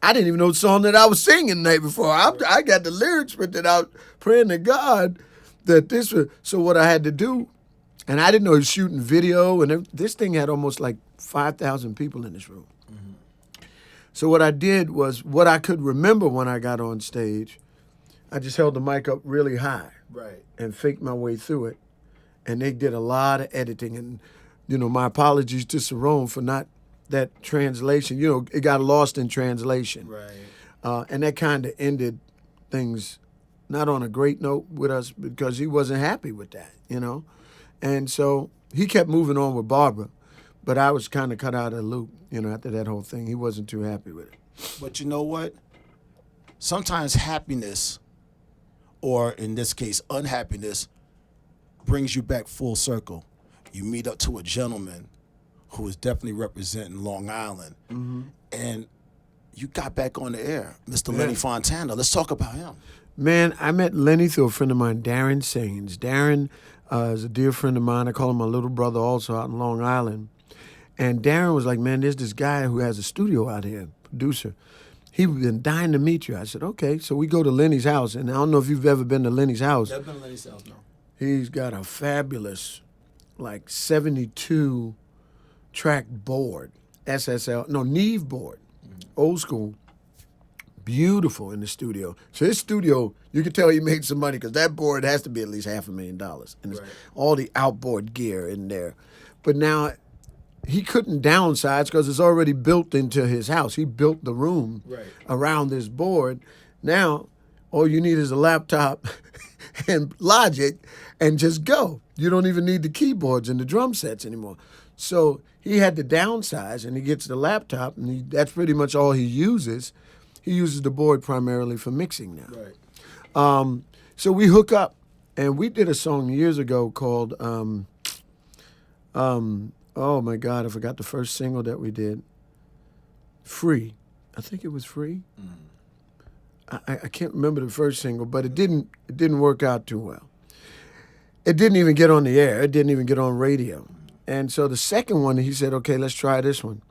S2: I didn't even know the song that I was singing the night before. I got the lyrics printed out, praying to God that this was. So what I had to do, and I didn't know he was shooting video, and this thing had almost like 5,000 people in this room. So what I did was, what I could remember when I got on stage, I just held the mic up really high,
S1: Right.
S2: and faked my way through it. And they did a lot of editing. And, my apologies to Cerrone for not that translation. It got lost in translation.
S1: Right.
S2: And that kind of ended things not on a great note with us because he wasn't happy with that, And so he kept moving on with Barbara. But I was kind of cut out of the loop, after that whole thing. He wasn't too happy with it.
S1: But you know what? Sometimes happiness, or in this case, unhappiness, brings you back full circle. You meet up to a gentleman who is definitely representing Long Island, and you got back on the air, Mr. Lenny Fontana. Let's talk about him.
S2: Man, I met Lenny through a friend of mine, Darren Saines. Darren is a dear friend of mine. I call him my little brother also out in Long Island. And Darren was like, man, there's this guy who has a studio out here, producer. He's been dying to meet you. I said, okay. So we go to Lenny's house. And I don't know if you've ever been to Lenny's house.
S1: Never been to Lenny's house, no.
S2: He's got a fabulous, 72 track board, Neve board, old school, beautiful in the studio. So his studio, you can tell he made some money because that board has to be at least $500,000. And it's all the outboard gear in there. But now he couldn't downsize because it's already built into his house. He built the room around this board. Now, all you need is a laptop and Logic and just go. You don't even need the keyboards and the drum sets anymore. So he had to downsize, and he gets the laptop, and that's pretty much all he uses. He uses the board primarily for mixing now.
S1: Right.
S2: So we hook up, and we did a song years ago called, oh my God, I forgot the first single that we did. Free. I think it was Free. I can't remember the first single, but it didn't work out too well. It didn't even get on the air. It didn't even get on radio. And so the second one, he said, okay, let's try this one.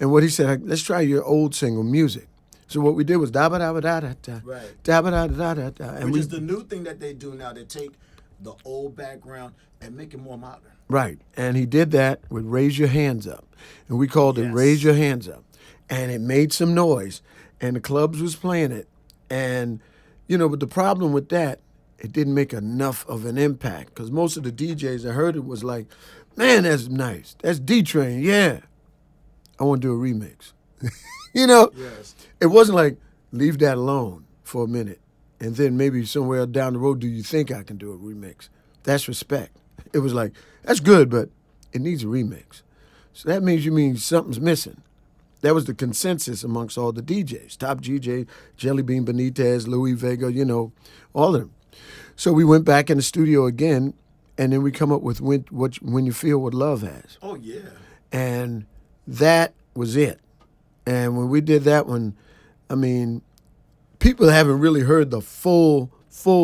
S2: And what he said, let's try your old single, Music. So what we did was da-ba-da-ba-da-da-da, da-ba-da-da-da-da.
S1: Which is the new thing that they do now. They take the old background and make it more modern.
S2: Right. And he did that with Raise Your Hands Up. And we called it Raise Your Hands Up. And it made some noise. And the clubs was playing it. And, but the problem with that, it didn't make enough of an impact. Because most of the DJs that heard it was like, man, that's nice. That's D-Train, yeah. I want to do a remix.
S1: Yes.
S2: It wasn't like, leave that alone for a minute. And then maybe somewhere down the road, do you think I can do a remix? That's respect. It was like, that's good, but it needs a remix. So that means something's missing. That was the consensus amongst all the DJs. Top DJ, Jelly Bean Benitez, Louis Vega, all of them. So we went back in the studio again, and then we come up with When You Feel What Love Has.
S1: Oh, yeah.
S2: And that was it. And when we did that one, people haven't really heard the full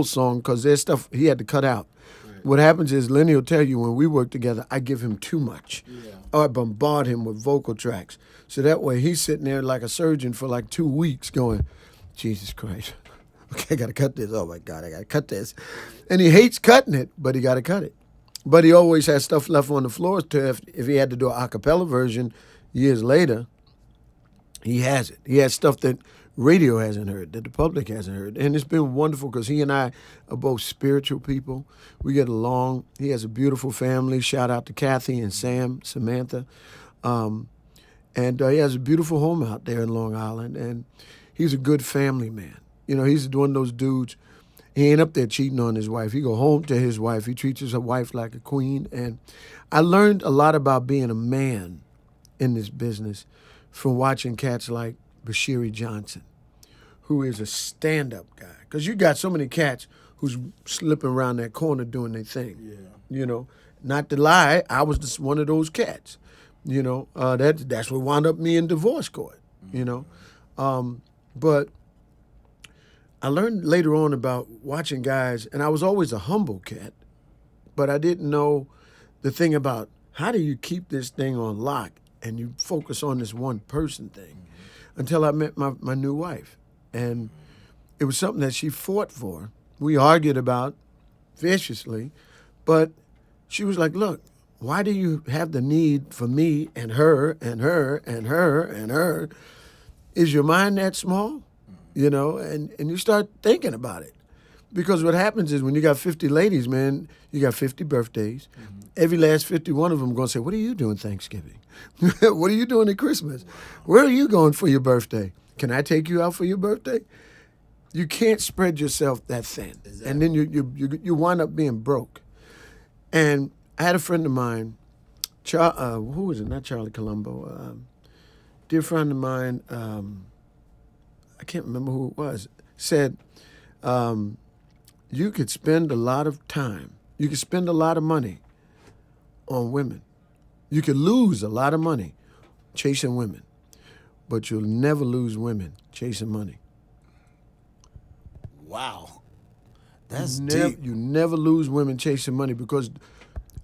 S2: song because there's stuff he had to cut out. Right. What happens is Lenny will tell you when we work together, I give him too much. Yeah. Or I bombard him with vocal tracks. So that way he's sitting there like a surgeon for like 2 weeks going, Jesus Christ. Okay, I got to cut this. Oh, my God, I got to cut this. And he hates cutting it, but he got to cut it. But he always has stuff left on the floor to if he had to do an a cappella version years later, he has it. He has stuff that radio hasn't heard, that the public hasn't heard. And it's been wonderful because he and I are both spiritual people. We get along. He has a beautiful family. Shout out to Kathy and Samantha. And he has a beautiful home out there in Long Island. And he's a good family man. He's one of those dudes. He ain't up there cheating on his wife. He go home to his wife. He treats his wife like a queen. And I learned a lot about being a man in this business from watching cats like Bashiri Johnson, who is a stand-up guy. Because you got so many cats who's slipping around that corner doing their thing. Yeah. Not to lie, I was just one of those cats. That's what wound up me in divorce court. But I learned later on about watching guys, and I was always a humble cat, but I didn't know the thing about how do you keep this thing on lock and you focus on this one person thing. until I met my new wife. And it was something that she fought for. We argued about viciously, but she was like, look, why do you have the need for me and her and her and her and her? Is your mind that small? You know, and you start thinking about it. Because what happens is when you got 50 ladies, man, you got 50 birthdays. Mm-hmm. Every last 51 of them going to say, what are you doing Thanksgiving? What are you doing at Christmas? Where are you going for your birthday? Can I take you out for your birthday? You can't spread yourself that thin. Exactly. And then you wind up being broke. And I had a friend of mine, who was it? Not Charlie Colombo. Dear friend of mine, I can't remember who it was, said, you could spend a lot of time, you could spend a lot of money on women. You could lose a lot of money chasing women, but you'll never lose women chasing money.
S1: Wow. That's deep.
S2: You never lose women chasing money because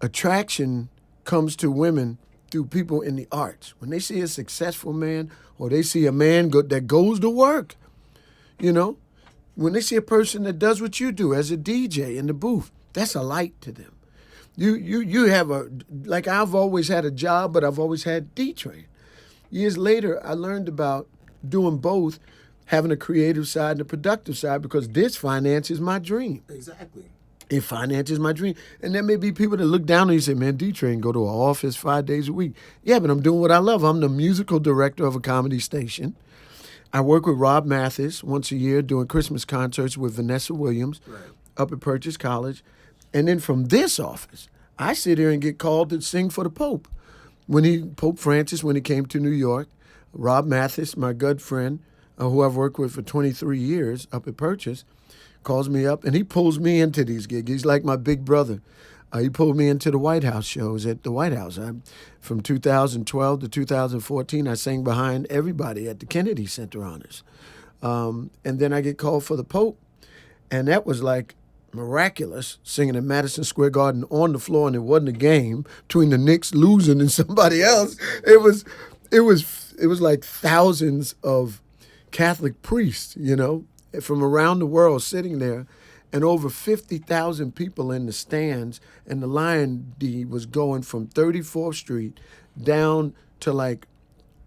S2: attraction comes to women through people in the arts. When they see a successful man or they see a man that goes to work, you know, when they see a person that does what you do as a DJ in the booth, that's a light to them. You have like I've always had a job, but I've always had D-Train. Years later, I learned about doing both, having a creative side and a productive side, because this finances my dream.
S1: Exactly.
S2: It finances my dream. And there may be people that look down on you and say, man, D-Train go to an office 5 days a week. Yeah, but I'm doing what I love. I'm the musical director of a comedy station. I work with Rob Mathis once a year doing Christmas concerts with Vanessa Williams up at Purchase College. And then from this office, I sit here and get called to sing for the Pope. Pope Francis, when he came to New York, Rob Mathis, my good friend, who I've worked with for 23 years up at Purchase, calls me up and he pulls me into these gigs. He's like my big brother. He pulled me into the White House shows at the White House. From 2012 to 2014, I sang behind everybody at the Kennedy Center Honors. And then I get called for the Pope, and that was like miraculous, singing at Madison Square Garden on the floor, and it wasn't a game between the Knicks losing and somebody else. It was like thousands of Catholic priests, you know, from around the world sitting there, and over 50,000 people in the stands, and the Lion D was going from 34th Street down to like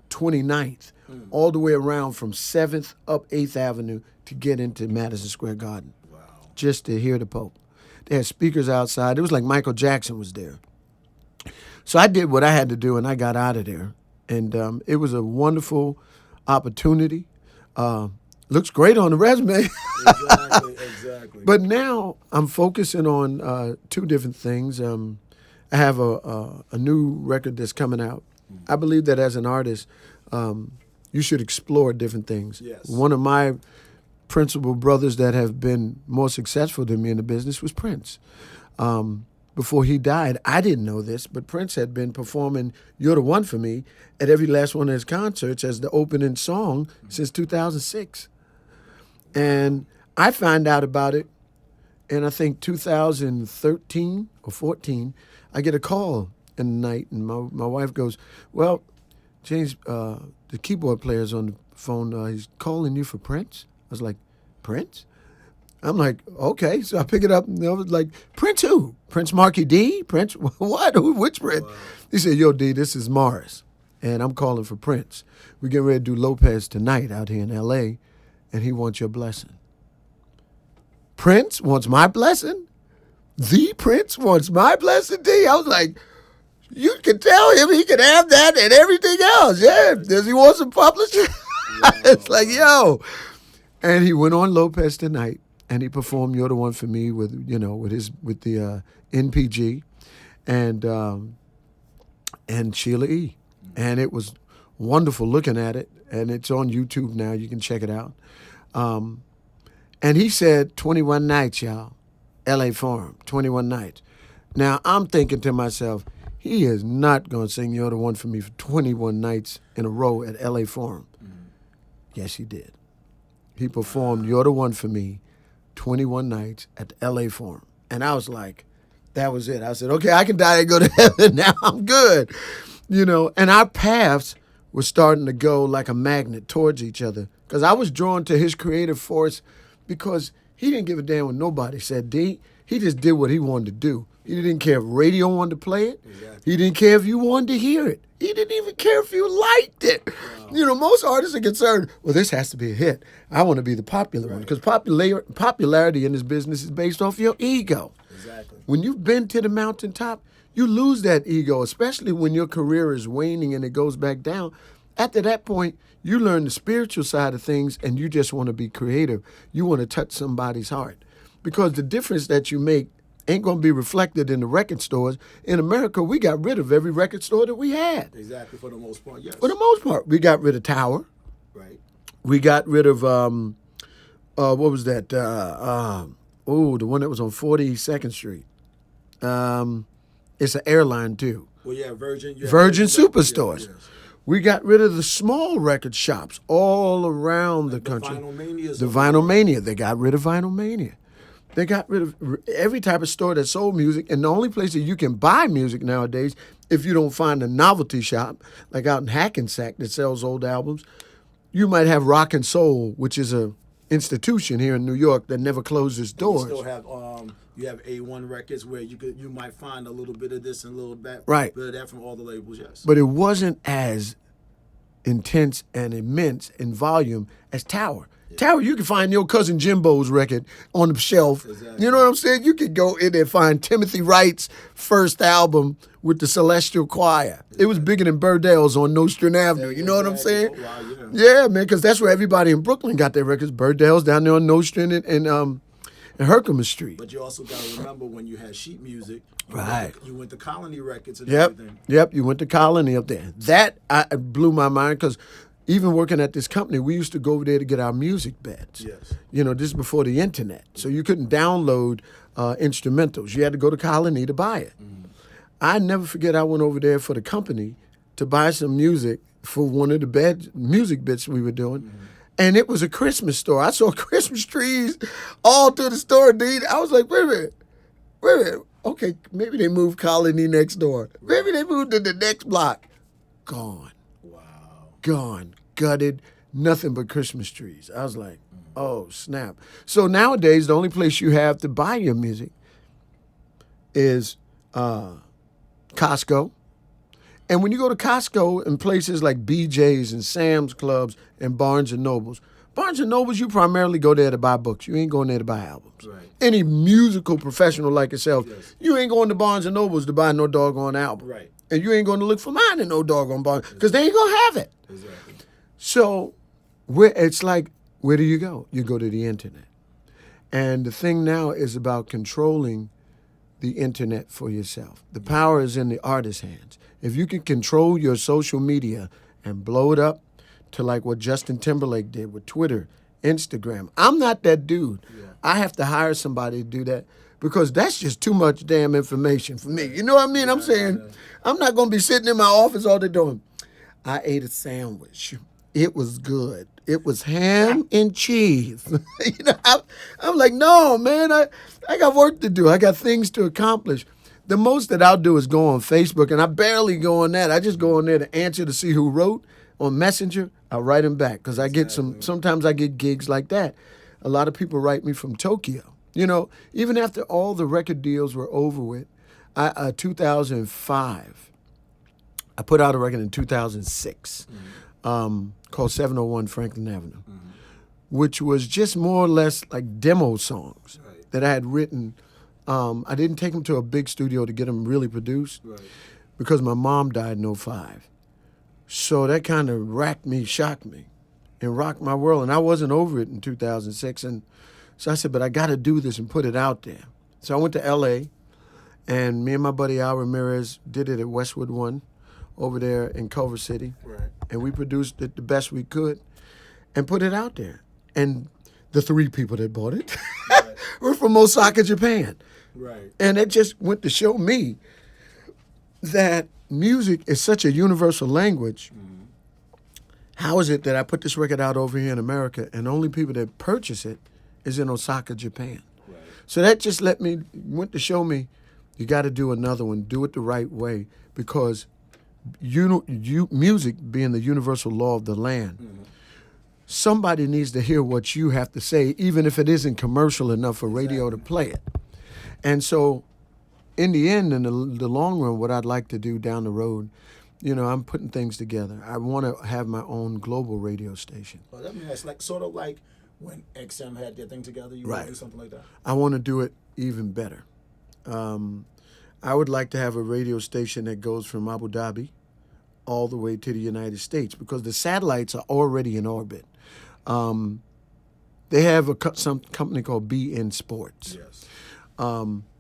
S2: 29th, all the way around from 7th up 8th Avenue to get into Madison Square Garden, just to hear the Pope. They had speakers outside. It was like Michael Jackson was there. So I did what I had to do, and I got out of there. And it was a wonderful opportunity. Looks great on the resume. Exactly. But now I'm focusing on two different things. I have a new record that's coming out. I believe that as an artist, you should explore different things. Yes. One of my principal brothers that have been more successful than me in the business was Prince. Before he died, I didn't know this, but Prince had been performing You're the One for Me at every last one of his concerts as the opening song since 2006. And I found out about it in, I think, 2013 or 14. I get a call in the night, and my wife goes, well, James, the keyboard player's on the phone. He's calling you for Prince. I was like, Prince? I'm like, okay. So I pick it up, and I was like, Prince who? Prince Marky D? Prince what? Which Prince? Wow. He said, yo, D, this is Morris, and I'm calling for Prince. We're getting ready to do Lopez tonight out here in L.A., and he wants your blessing. Prince wants my blessing? The Prince wants my blessing, D? I was like, you can tell him he can have that and everything else. Yeah, does he want some publishing? It's like, yo. And he went on Lopez tonight, and he performed You're the One for Me with the NPG and Sheila E. And it was wonderful looking at it, and it's on YouTube now. You can check it out. And he said 21 nights, y'all, L.A. Forum, 21 nights. Now, I'm thinking to myself, he is not going to sing You're the One for Me for 21 nights in a row at L.A. Forum. Yes, he did. He performed You're the One for Me 21 nights at the L.A. Forum. And I was like, that was it. I said, okay, I can die and go to heaven now. I'm good. You know, and our paths was starting to go like a magnet towards each other. Because I was drawn to his creative force because he didn't give a damn what nobody said, D. He just did what he wanted to do. He didn't care if radio wanted to play it. Exactly. He didn't care if you wanted to hear it. He didn't even care if you liked it. Wow. You know, most artists are concerned, well, this has to be a hit. I want to be the popular one. Because popularity in this business is based off your ego.
S1: Exactly.
S2: When you've been to the mountaintop, you lose that ego, especially when your career is waning and it goes back down. After that point, you learn the spiritual side of things and you just want to be creative. You want to touch somebody's heart. Because the difference that you make ain't going to be reflected in the record stores. In America, we got rid of every record store that we had.
S1: Exactly, for the most part, yes.
S2: For the most part. We got rid of Tower.
S1: Right.
S2: We got rid of, what was that? The one that was on 42nd Street. It's an airline, too.
S1: Well, yeah, Virgin
S2: Superstores.
S1: Yeah, yes.
S2: We got rid of the small record shops all around the country.
S1: The
S2: Vinyl Mania. They got rid of Vinyl Mania. They got rid of every type of store that sold music. And the only place that you can buy music nowadays, if you don't find a novelty shop, like out in Hackensack that sells old albums, you might have Rock and Soul, which is a institution here in New York that never closes doors.
S1: You still have you have A1 records where you might find a little bit of this and a little bit
S2: right.
S1: Bit of that from all the labels, yes.
S2: But it wasn't as intense and immense in volume as Tower. Yeah. Tower, you can find your cousin Jimbo's record on the shelf. Exactly. You know what I'm saying? You could go in there and find Timothy Wright's first album with the Celestial Choir. Exactly. It was bigger than Burdell's on Nostrand Avenue. You know what I'm saying?
S1: Oh, wow,
S2: yeah, man, because that's where everybody in Brooklyn got their records. Burdell's down there on Nostrand and Herkimer Street.
S1: But you also got to remember when you had sheet music.
S2: Right.
S1: You went to Colony Records and everything.
S2: Yep, you went to Colony up there. That blew my mind because even working at this company, we used to go over there to get our music beds.
S1: Yes.
S2: You know, this is before the internet. So you couldn't download instrumentals. You had to go to Colony to buy it. Mm-hmm. I never forget I went over there for the company to buy some music for one of the music bits we were doing. Mm-hmm. And it was a Christmas store. I saw Christmas trees all through the store, dude. I was like, wait a minute. Okay, maybe they moved Colony next door. Maybe they moved to the next block. Gone.
S1: Wow.
S2: Gone. Gutted. Nothing but Christmas trees. I was like, oh, snap. So nowadays, the only place you have to buy your music is Costco. And when you go to Costco and places like BJ's and Sam's Clubs and Barnes & Nobles, you primarily go there to buy books. You ain't going there to buy albums.
S1: Right.
S2: Any musical professional like yourself, yes. You ain't going to Barnes & Nobles to buy no doggone album.
S1: Right.
S2: And you ain't going to look for mine in no doggone Barnes because they ain't going to have it.
S1: Exactly.
S2: So it's like, where do you go? You go to the internet. And the thing now is about controlling the internet for yourself. The power is in the artist's hands. If you can control your social media and blow it up to like what Justin Timberlake did with Twitter, Instagram. I'm not that dude. Yeah. I have to hire somebody to do that because that's just too much damn information for me. You know what I mean? I'm saying I'm not going to be sitting in my office all day doing, I ate a sandwich. It was good. It was ham and cheese. You know, I'm like, no, man, I got work to do. I got things to accomplish. The most that I'll do is go on Facebook, and I barely go on that. I just go on there to answer to see who wrote on Messenger. I write them back because I get sometimes I get gigs like that. A lot of people write me from Tokyo. You know, even after all the record deals were over with, 2005, I put out a record in 2006 called 701 Franklin Avenue, which was just more or less like demo songs that I had written. I didn't take them to a big studio to get them really produced because my mom died in 2005. So that kind of shocked me, and rocked my world. And I wasn't over it in 2006. And so I said, but I got to do this and put it out there. So I went to L.A., and me and my buddy Al Ramirez did it at Westwood One over there in Culver City.
S1: Right.
S2: And we produced it the best we could and put it out there. And the 3 people that bought it were from Osaka, Japan.
S1: Right.
S2: And it just went to show me that music is such a universal language. Mm-hmm. How is it that I put this record out over here in America and the only people that purchase it is in Osaka, Japan? Right. So that just went to show me you got to do another one, do it the right way, because music being the universal law of the land, somebody needs to hear what you have to say, even if it isn't commercial enough for radio to play it. And so, in the end, in the long run, what I'd like to do down the road, I'm putting things together. I want to have my own global radio station.
S1: Well, that means like sort of like when XM had their thing together. You want to do something like that?
S2: I want to do it even better. I would like to have a radio station that goes from Abu Dhabi all the way to the United States, because the satellites are already in orbit. They have some company called BN Sports.
S1: Yes.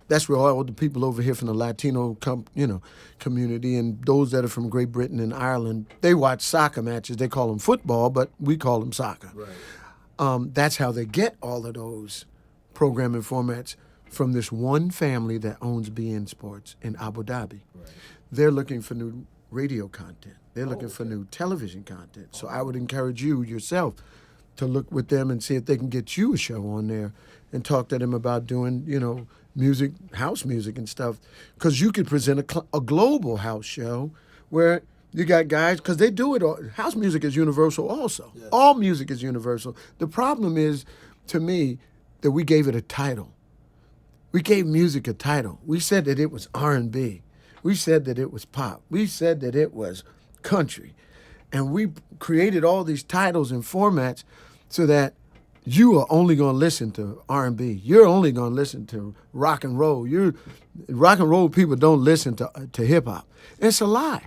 S2: That's where all the people over here from the Latino community and those that are from Great Britain and Ireland, they watch soccer matches. They call them football, but we call them soccer.
S1: Right.
S2: That's how they get all of those programming formats, from this one family that owns BN Sports in Abu Dhabi.
S1: Right.
S2: They're looking for new radio content. They're looking for new television content. So I would encourage you yourself to look with them and see if they can get you a show on there and talk to them about doing, music, house music and stuff. Because you could present a global house show where you got guys, because they do it all. House music is universal also. Yes. All music is universal. The problem is, to me, that we gave it a title. We gave music a title. We said that it was R&B. We said that it was pop. We said that it was country. And we created all these titles and formats so that you are only going to listen to R&B. You're only going to listen to rock and roll. Rock and roll people don't listen to hip hop. It's a lie.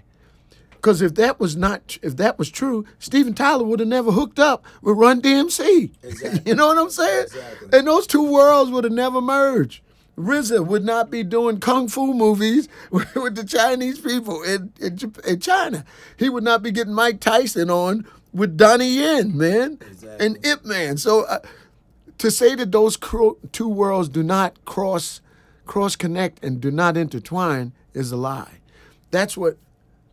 S2: Because if that was true, Steven Tyler would have never hooked up with Run DMC.
S1: Exactly.
S2: You know what I'm saying?
S1: Exactly.
S2: And those two worlds would have never merged. RZA would not be doing kung fu movies with the Chinese people in China. He would not be getting Mike Tyson on with Donnie Yen, man,
S1: exactly.
S2: and Ip Man. So to say that those two worlds do not cross connect and do not intertwine is a lie. That's what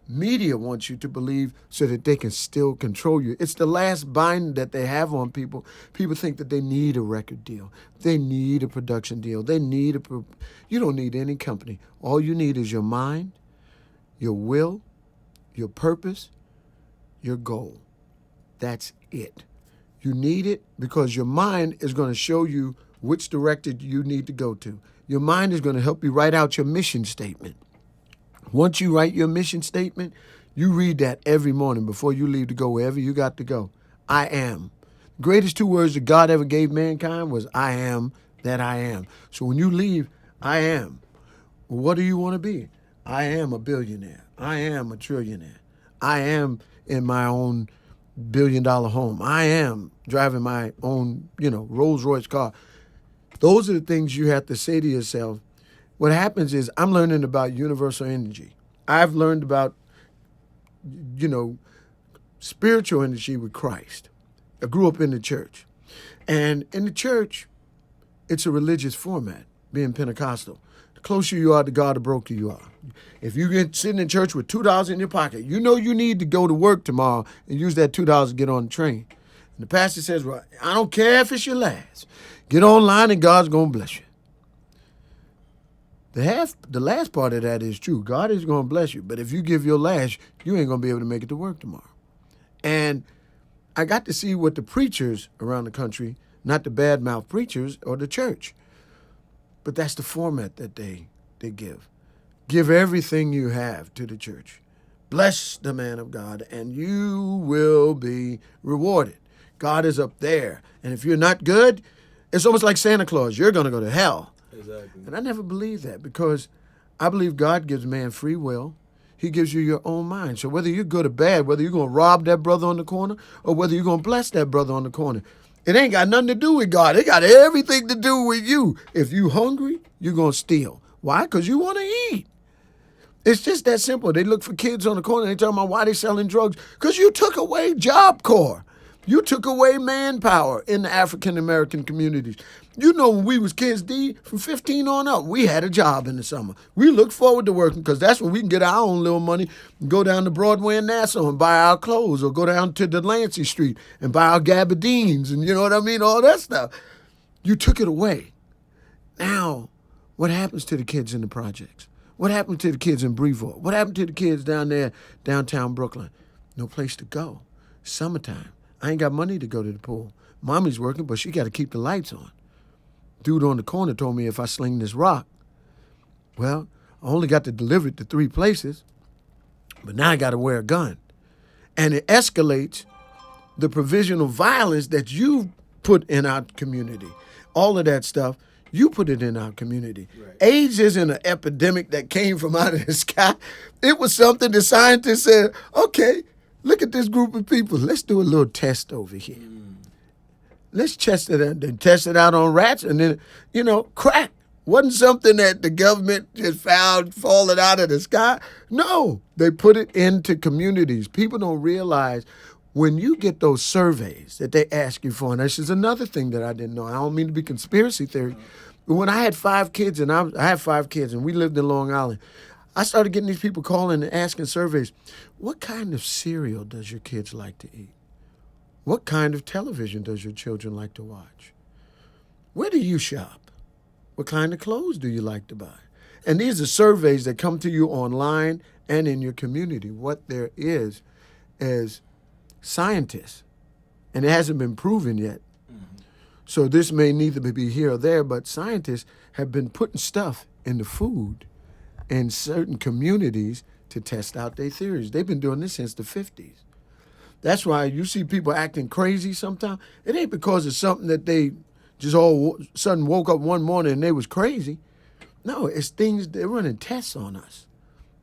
S2: media wants you to believe so that they can still control you. It's the last bind that they have on people. People think that they need a record deal. They need a production deal. You don't need any company. All you need is your mind, your will, your purpose, your goal. That's it. You need it because your mind is going to show you which direction you need to go to. Your mind is going to help you write out your mission statement. Once you write your mission statement, you read that every morning before you leave to go wherever you got to go. I am. The greatest two words that God ever gave mankind was I am that I am. So when you leave, I am. Well, what do you want to be? I am a billionaire. I am a trillionaire. I am in my own $1 billion home. I am driving my own, Rolls Royce car. Those are the things you have to say to yourself. What happens is I'm learning about universal energy. I've learned about, spiritual energy with Christ. I grew up in the church. And in the church, it's a religious format, being Pentecostal. The closer you are to God, the broker you are. If you get sitting in church with $2 in your pocket, you know you need to go to work tomorrow and use that $2 to get on the train. And the pastor says, well, I don't care if it's your last. Get online and God's going to bless you. The last part of that is true. God is going to bless you. But if you give your last, you ain't going to be able to make it to work tomorrow. And I got to see what the preachers around the country, not the badmouth preachers or the church, but that's the format that they give. Give everything you have to the church. Bless the man of God, and you will be rewarded. God is up there. And if you're not good, it's almost like Santa Claus. You're going to go to hell.
S1: Exactly.
S2: And I never believed that because I believe God gives man free will. He gives you your own mind. So whether you're good or bad, whether you're going to rob that brother on the corner or whether you're going to bless that brother on the corner, it ain't got nothing to do with God. It got everything to do with you. If you hungry, you're going to steal. Why? Because you want to eat. It's just that simple. They look for kids on the corner. They tell them why they selling drugs. Because you took away Job Corps. You took away manpower in the African-American communities. You know, when we was kids, D, from 15 on up, we had a job in the summer. We looked forward to working because that's when we can get our own little money and go down to Broadway and Nassau and buy our clothes or go down to Delancey Street and buy our gabardines and you know what I mean, all that stuff. You took it away. Now, what happens to the kids in the projects? What happened to the kids in Brevard? What happened to the kids down there, downtown Brooklyn? No place to go. Summertime. I ain't got money to go to the pool. Mommy's working, but she got to keep the lights on. Dude on the corner told me if I sling this rock, well, I only got to deliver it to 3 places, but now I got to wear a gun. And it escalates the provisional violence that you put in our community. All of that stuff, you put it in our community. Right. AIDS isn't an epidemic that came from out of the sky. It was something the scientists said, okay, look at this group of people. Let's do a little test over here. Let's test it out. They test it out on rats, and then, crack. Wasn't something that the government just found falling out of the sky. No, they put it into communities. People don't realize when you get those surveys that they ask you for, and this is another thing that I didn't know. I don't mean to be conspiracy theory. But when I had 5 kids, and I had 5 kids, and we lived in Long Island, I started getting these people calling and asking surveys, what kind of cereal does your kids like to eat? What kind of television does your children like to watch? Where do you shop? What kind of clothes do you like to buy? And these are surveys that come to you online and in your community. What there is scientists, and it hasn't been proven yet. Mm-hmm. So this may neither be here or there, but scientists have been putting stuff in the food in certain communities to test out their theories. They've been doing this since the 50s. That's why you see people acting crazy sometimes. It ain't because it's something that they just all of a sudden woke up one morning and they was crazy. No, it's things, they're running tests on us.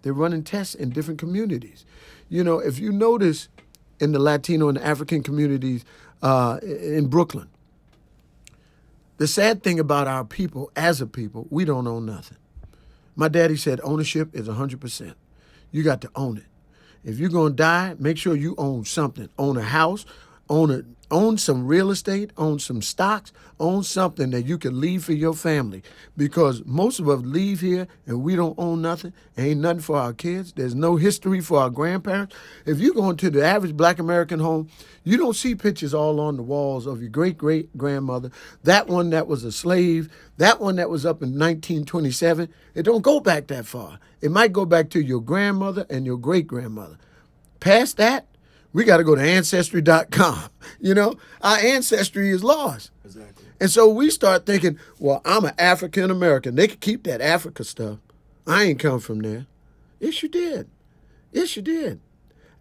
S2: They're running tests in different communities. If you notice in the Latino and the African communities in Brooklyn, the sad thing about our people, as a people, we don't own nothing. My daddy said ownership is 100%. You got to own it. If you're going to die, make sure you own something. Own a house, own some real estate, own some stocks, own something that you can leave for your family. Because most of us leave here and we don't own nothing. Ain't nothing for our kids. There's no history for our grandparents. If you go into the average Black American home, you don't see pictures all on the walls of your great-great-grandmother, that one that was a slave, that one that was up in 1927. It don't go back that far. It might go back to your grandmother and your great-grandmother. Past that, we got to go to Ancestry.com. Our ancestry is lost. Exactly. And so we start thinking, well, I'm an African American. They could keep that Africa stuff. I ain't come from there. Yes, you did. Yes, you did.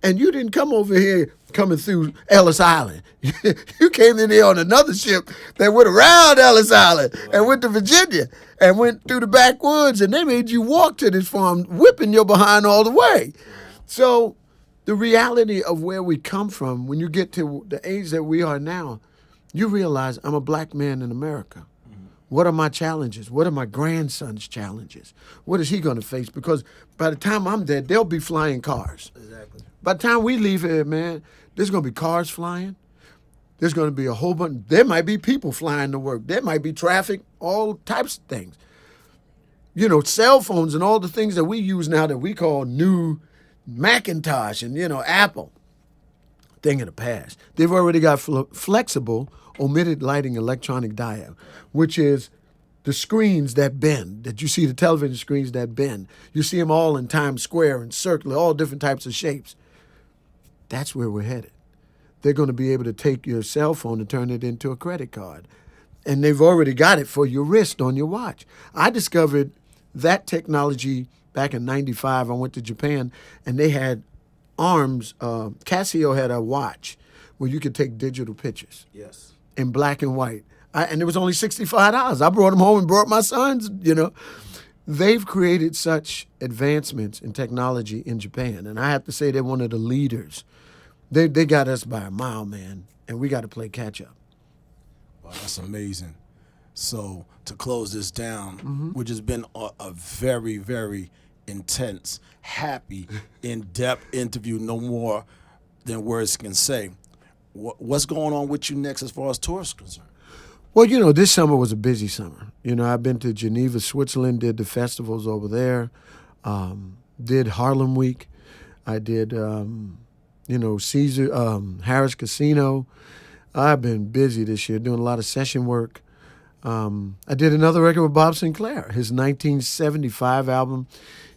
S2: And you didn't come over here coming through Ellis Island. You came in here on another ship that went around Ellis Island and went to Virginia and went through the backwoods, and they made you walk to this farm, whipping your behind all the way. So the reality of where we come from, when you get to the age that we are now, you realize I'm a Black man in America. Mm-hmm. What are my challenges? What are my grandson's challenges? What is he going to face? Because by the time I'm dead, they'll be flying cars. Exactly. By the time we leave here, man, there's going to be cars flying. There's going to be a whole bunch. There might be people flying to work. There might be traffic, all types of things. Cell phones and all the things that we use now that we call new Macintosh and, Apple, thing of the past. They've already got flexible omitted lighting electronic diode, which is the screens that bend, that you see, the television screens that bend. You see them all in Times Square and circular, all different types of shapes. That's where we're headed. They're going to be able to take your cell phone and turn it into a credit card. And they've already got it for your wrist on your watch. I discovered that technology back in 95. I went to Japan, and they had arms. Casio had a watch where you could take digital pictures. Yes. In black and white. And it was only $65. I brought them home and brought my sons, They've created such advancements in technology in Japan. And I have to say they're one of the leaders. They got us by a mile, man. And we got to play catch up.
S1: Wow, that's amazing. So to close this down, which has been a very, very intense, happy, in-depth interview, no more than words can say. What's going on with you next as far as tours concerned?
S2: Well, this summer was a busy summer. I've been to Geneva, Switzerland, did the festivals over there, did Harlem Week. I did, Harris Casino. I've been busy this year doing a lot of session work. I did another record with Bob Sinclair, his 1975 album.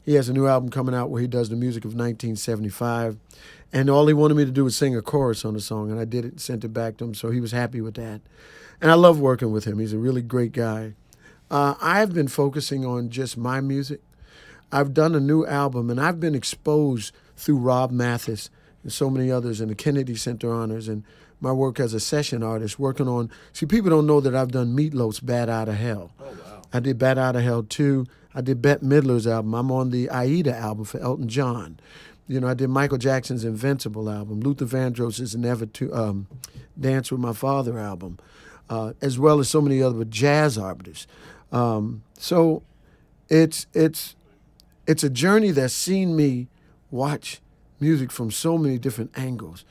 S2: He has a new album coming out where he does the music of 1975. And all he wanted me to do was sing a chorus on the song, and I did it and sent it back to him, so he was happy with that. And I love working with him. He's a really great guy. I've been focusing on just my music. I've done a new album, and I've been exposed through Rob Mathis and so many others and the Kennedy Center Honors and my work as a session artist working on... See, people don't know that I've done Meatloaf's Bat Out of Hell.
S1: Oh, wow.
S2: I did Bat Out of Hell 2. I did Bette Midler's album. I'm on the Aida album for Elton John. You know, I did Michael Jackson's Invincible album, Luther Vandross's Never to Dance with My Father album, as well as so many other jazz artists. So it's a journey that's seen me watch music from so many different angles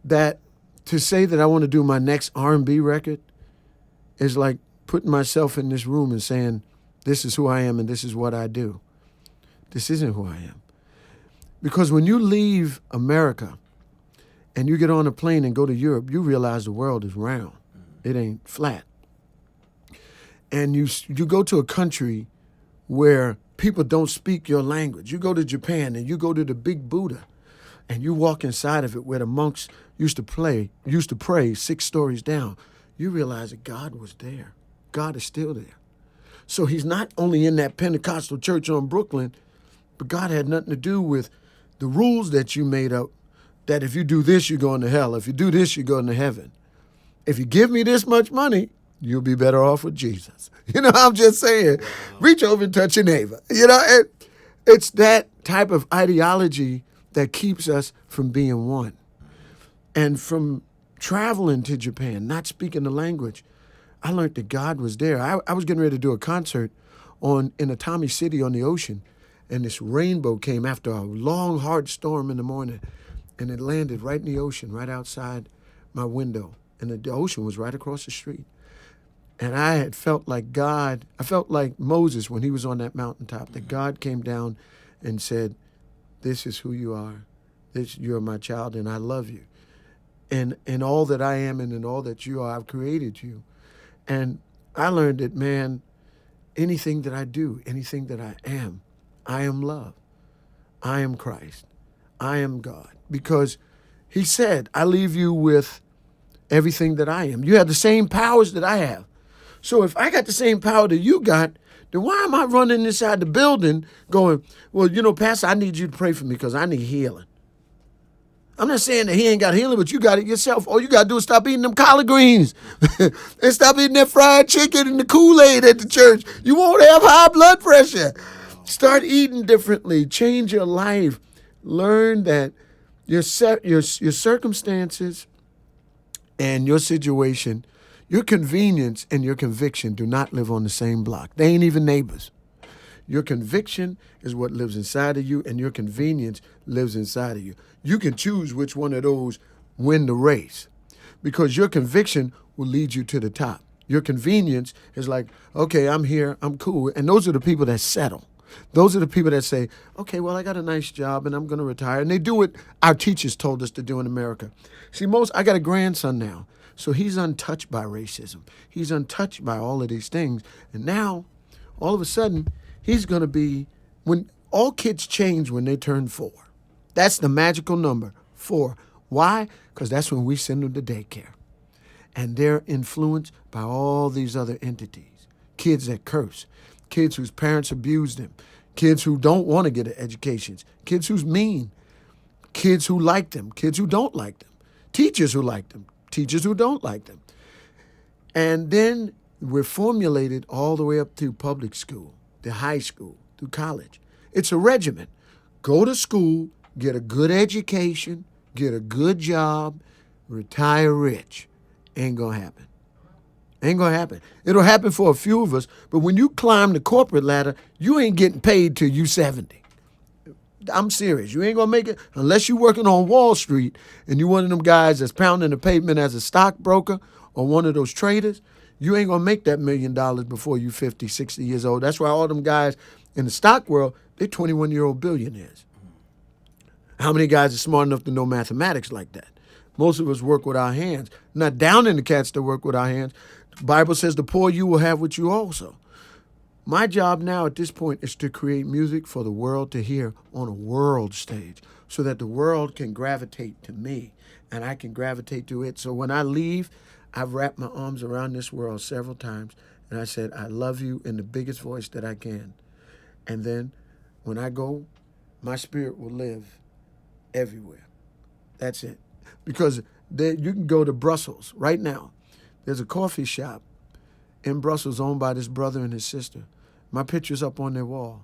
S2: that to say that I want to do my next R&B record is like putting myself in this room and saying, this is who I am and this is what I do. This isn't who I am. Because when you leave America and you get on a plane and go to Europe, you realize the world is round. It ain't flat. And you go to a country where people don't speak your language. You go to Japan and you go to the Big Buddha and you walk inside of it where the monks used to pray 6 stories down. You realize that God was there. God is still there. So he's not only in that Pentecostal church on Brooklyn, but God had nothing to do with the rules that you made up, that if you do this, you're going to hell. If you do this, you're going to heaven. If you give me this much money, you'll be better off with Jesus. You know, I'm just saying, wow. Reach over and touch your neighbor. You know, it's that type of ideology that keeps us from being one. And from traveling to Japan, not speaking the language, I learned that God was there. I was getting ready to do a concert in Atami City on the ocean, and this rainbow came after a long, hard storm in the morning, and it landed right in the ocean, right outside my window. And the ocean was right across the street. And I had felt like God, I felt like Moses when he was on that mountaintop, that God came down and said, this is who you are. You're my child, and I love you. And in all that I am and in all that you are, I've created you. And I learned that, man, anything that I do, anything that I am love. I am Christ. I am God. Because he said, I leave you with everything that I am. You have the same powers that I have. So if I got the same power that you got, then why am I running inside the building going, well, you know, Pastor, I need you to pray for me because I need healing. I'm not saying that he ain't got healing, but you got it yourself. All you got to do is stop eating them collard greens and stop eating that fried chicken and the Kool-Aid at the church. You won't have high blood pressure. Start eating differently. Change your life. Learn that your circumstances and your situation, your convenience and your conviction do not live on the same block. They ain't even neighbors. Your conviction is what lives inside of you, and your convenience lives inside of you. You can choose which one of those win the race, because your conviction will lead you to the top. Your convenience is like, okay, I'm here, I'm cool. And those are the people that settle. Those are the people that say, okay, well, I got a nice job and I'm going to retire. And they do what our teachers told us to do in America. See, I got a grandson now, so he's untouched by racism. He's untouched by all of these things. And now, all of a sudden, he's going to be, when all kids change when they turn 4. That's the magical number, 4. Why? Because that's when we send them to daycare. And they're influenced by all these other entities. Kids that curse, kids whose parents abused them, kids who don't want to get an education, kids who's mean, kids who like them, kids who don't like them, teachers who like them, teachers who don't like them. And then we're formulated all the way up through public school, to high school, through college. It's a regimen. Go to school, get a good education, get a good job, retire rich. Ain't gonna happen. Ain't gonna happen. It'll happen for a few of us, but when you climb the corporate ladder, you ain't getting paid till you 70. I'm serious. You ain't gonna make it unless you're working on Wall Street and you one of them guys that's pounding the pavement as a stockbroker or one of those traders. You ain't gonna make that $1 million before you 50, 60 years old. That's why all them guys in the stock world, they're 21-year-old billionaires. How many guys are smart enough to know mathematics like that? Most of us work with our hands. Not down in the cats that work with our hands. The Bible says the poor you will have with you also. My job now at this point is to create music for the world to hear on a world stage so that the world can gravitate to me and I can gravitate to it. So when I leave, I've wrapped my arms around this world several times and I said, I love you in the biggest voice that I can. And then when I go, my spirit will live everywhere. That's it. Because you can go to Brussels right now. There's a coffee shop in Brussels owned by this brother and his sister. My picture's up on their wall.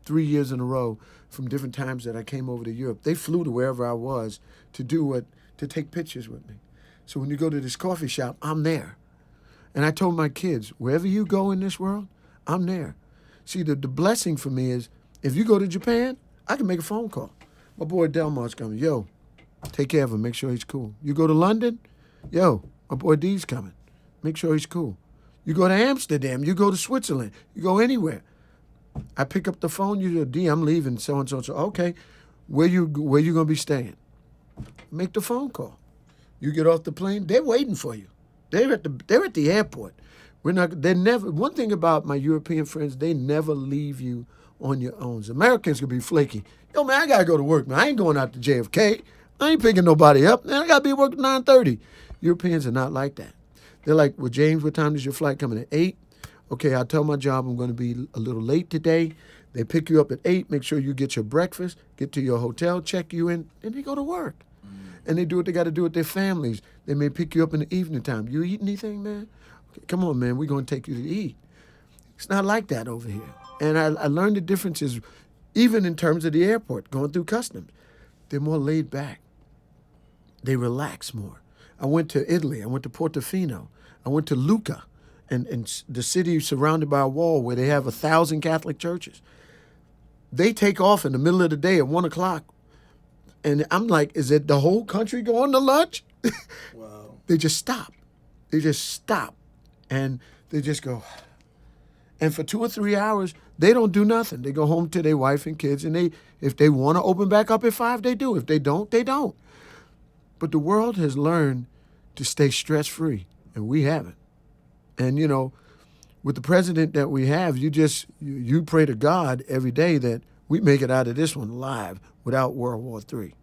S2: 3 years in a row from different times that I came over to Europe. They flew to wherever I was to take pictures with me. So when you go to this coffee shop, I'm there. And I told my kids, wherever you go in this world, I'm there. See, the blessing for me is if you go to Japan, I can make a phone call. My boy Delmar's coming. Yo, take care of him. Make sure he's cool. You go to London? Yo, my boy D's coming. Make sure he's cool. You go to Amsterdam. You go to Switzerland. You go anywhere. I pick up the phone. You go, D, I'm leaving, so-and-so. So, okay, where you going to be staying? Make the phone call. You get off the plane. They're waiting for you. They're at the airport. One thing about my European friends, they never leave you on your own. Americans can be flaky. Yo, man, I got to go to work, man. I ain't going out to JFK. I ain't picking nobody up. Man, I got to be at work at 9:30. Europeans are not like that. They're like, well, James, what time is your flight coming? At 8? Okay, I'll tell my job I'm going to be a little late today. They pick you up at 8, make sure you get your breakfast, get to your hotel, check you in, and they go to work. And they do what they got to do with their families. They may pick you up in the evening time. You eat anything, man? Okay, come on, man, we're going to take you to eat. It's not like that over here. And I learned the differences even in terms of the airport, going through customs. They're more laid back. They relax more. I went to Italy. I went to Portofino. I went to Lucca, and the city surrounded by a wall where they have 1,000 Catholic churches. They take off in the middle of the day at 1 o'clock. And I'm like, is it the whole country going to lunch?
S1: Wow.
S2: They just stop. They just stop. And they just go. And for 2 or 3 hours, they don't do nothing. They go home to their wife and kids. And if they want to open back up at 5, they do. If they don't, they don't. But the world has learned to stay stress-free, and we haven't. And, you know, with the president that we have, you pray to God every day that we make it out of this one alive without World War III.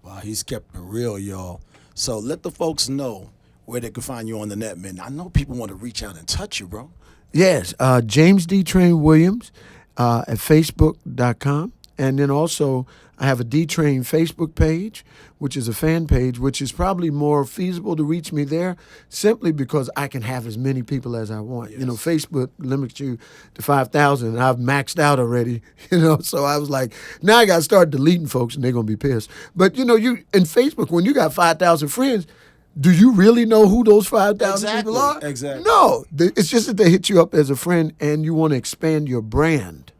S1: Wow, he's kept it real, y'all. So let the folks know where they can find you on the net, man. I know people want to reach out and touch you, bro.
S2: Yes, James D. Train Williams at Facebook.com. And then also I have a D-Train Facebook page, which is a fan page, which is probably more feasible to reach me there simply because I can have as many people as I want. Yes. You know, Facebook limits you to 5,000, and I've maxed out already, you know. So I was like, now I got to start deleting folks, and they're going to be pissed. But, you know, you in Facebook, when you got 5,000 friends, do you really know who those 5,000 people are?
S1: Exactly.
S2: No. It's just that they hit you up as a friend, and you want to expand your brand.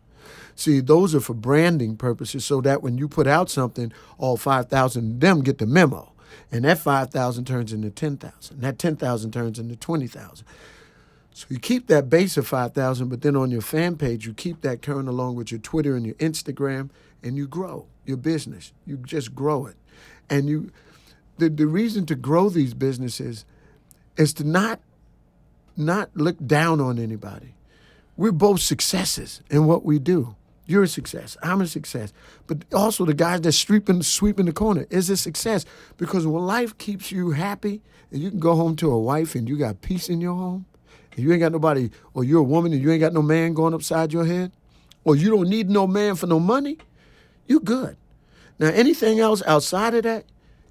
S2: See, those are for branding purposes so that when you put out something, all 5,000 of them get the memo. And that 5,000 turns into 10,000. That 10,000 turns into 20,000. So you keep that base of 5,000, but then on your fan page, you keep that current along with your Twitter and your Instagram, and you grow your business. You just grow it. And the reason to grow these businesses is to not look down on anybody. We're both successes in what we do. You're a success. I'm a success. But also the guys that sweeping the corner is a success. Because when life keeps you happy and you can go home to a wife and you got peace in your home, and you ain't got nobody, or you're a woman and you ain't got no man going upside your head, or you don't need no man for no money, you're good. Now, anything else outside of that,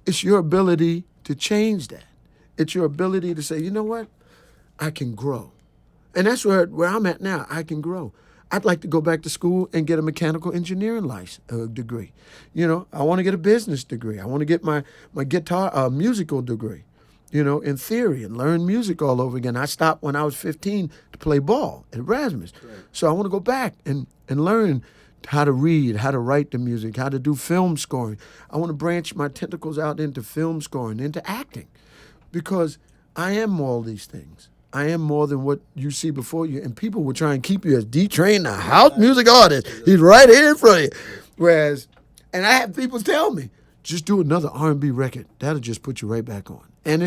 S2: it's your ability to change that. It's your ability to say, you know what? I can grow. And that's where I'm at now. I can grow. I'd like to go back to school and get a mechanical engineering degree. You know, I want to get a business degree. I want to get my guitar, musical degree, you know, in theory and learn music all over again. I stopped when I was 15 to play ball at Erasmus. Right. So I want to go back and learn how to read, how to write the music, how to do film scoring. I want to branch my tentacles out into film scoring, into acting, because I am all these things. I am more than what you see before you. And people will try and keep you as D-Train, the house music artist. He's right here in front of you. Whereas, and I have people tell me, just do another R&B record. That'll just put you right back on. And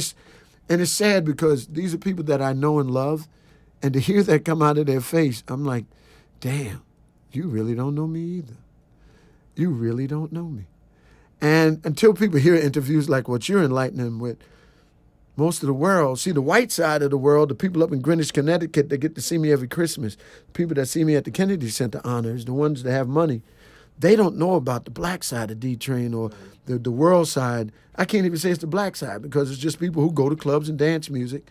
S2: And it's sad because these are people that I know and love, and to hear that come out of their face, I'm like, damn, you really don't know me either. You really don't know me. And until people hear interviews like what you're enlightening with, most of the world, see the white side of the world, the people up in Greenwich, Connecticut that get to see me every Christmas, people that see me at the Kennedy Center honors, the ones that have money, they don't know about the black side of D-Train or the world side. I can't even say it's the black side because it's just people who go to clubs and dance music.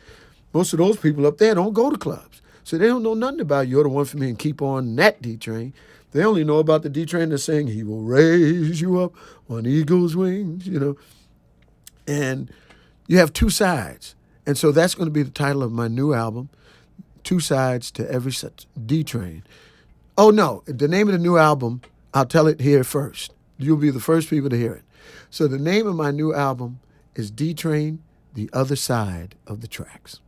S2: Most of those people up there don't go to clubs. So they don't know nothing about You're the One for Me and Keep On that D-Train. They only know about the D-Train that's saying, he will raise you up on eagle's wings, you know. And you have two sides. And so that's going to be the title of my new album, Two Sides to Every D-Train. Oh, no, the name of the new album, I'll tell it here first. You'll be the first people to hear it. So the name of my new album is D-Train, The Other Side of the Tracks.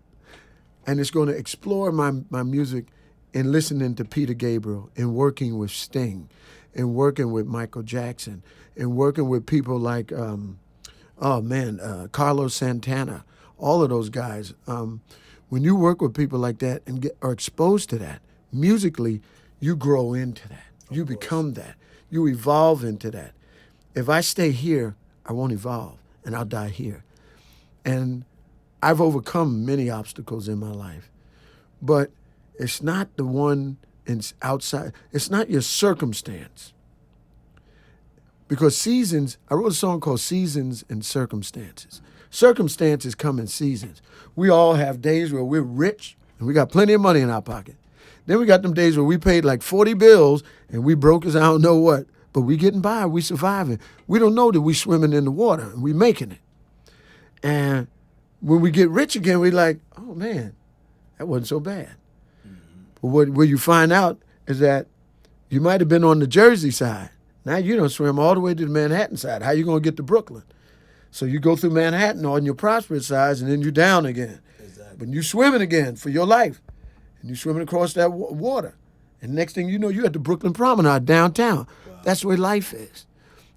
S2: And it's going to explore my music in listening to Peter Gabriel, in working with Sting, in working with Michael Jackson, in working with people like, Carlos Santana, all of those guys. When you work with people like that and are exposed to that, musically, you grow into that. You become that. You evolve into that. If I stay here, I won't evolve, and I'll die here. And I've overcome many obstacles in my life, but it's not the one outside. It's not your circumstance. Because seasons, I wrote a song called Seasons and Circumstances. Circumstances come in seasons. We all have days where we're rich and we got plenty of money in our pocket. Then we got them days where we paid like 40 bills and we broke as I don't know what. But we getting by, we surviving. We don't know that we swimming in the water and we making it. And when we get rich again, we like, oh man, that wasn't so bad. But what you find out is that you might have been on the Jersey side. Now you don't swim all the way to the Manhattan side. How you going to get to Brooklyn? So you go through Manhattan on your prosperous side, and then you're down again. Exactly. But you swimming again for your life. And you're swimming across that water. And next thing you know, you're at the Brooklyn Promenade downtown. Wow. That's the way life is.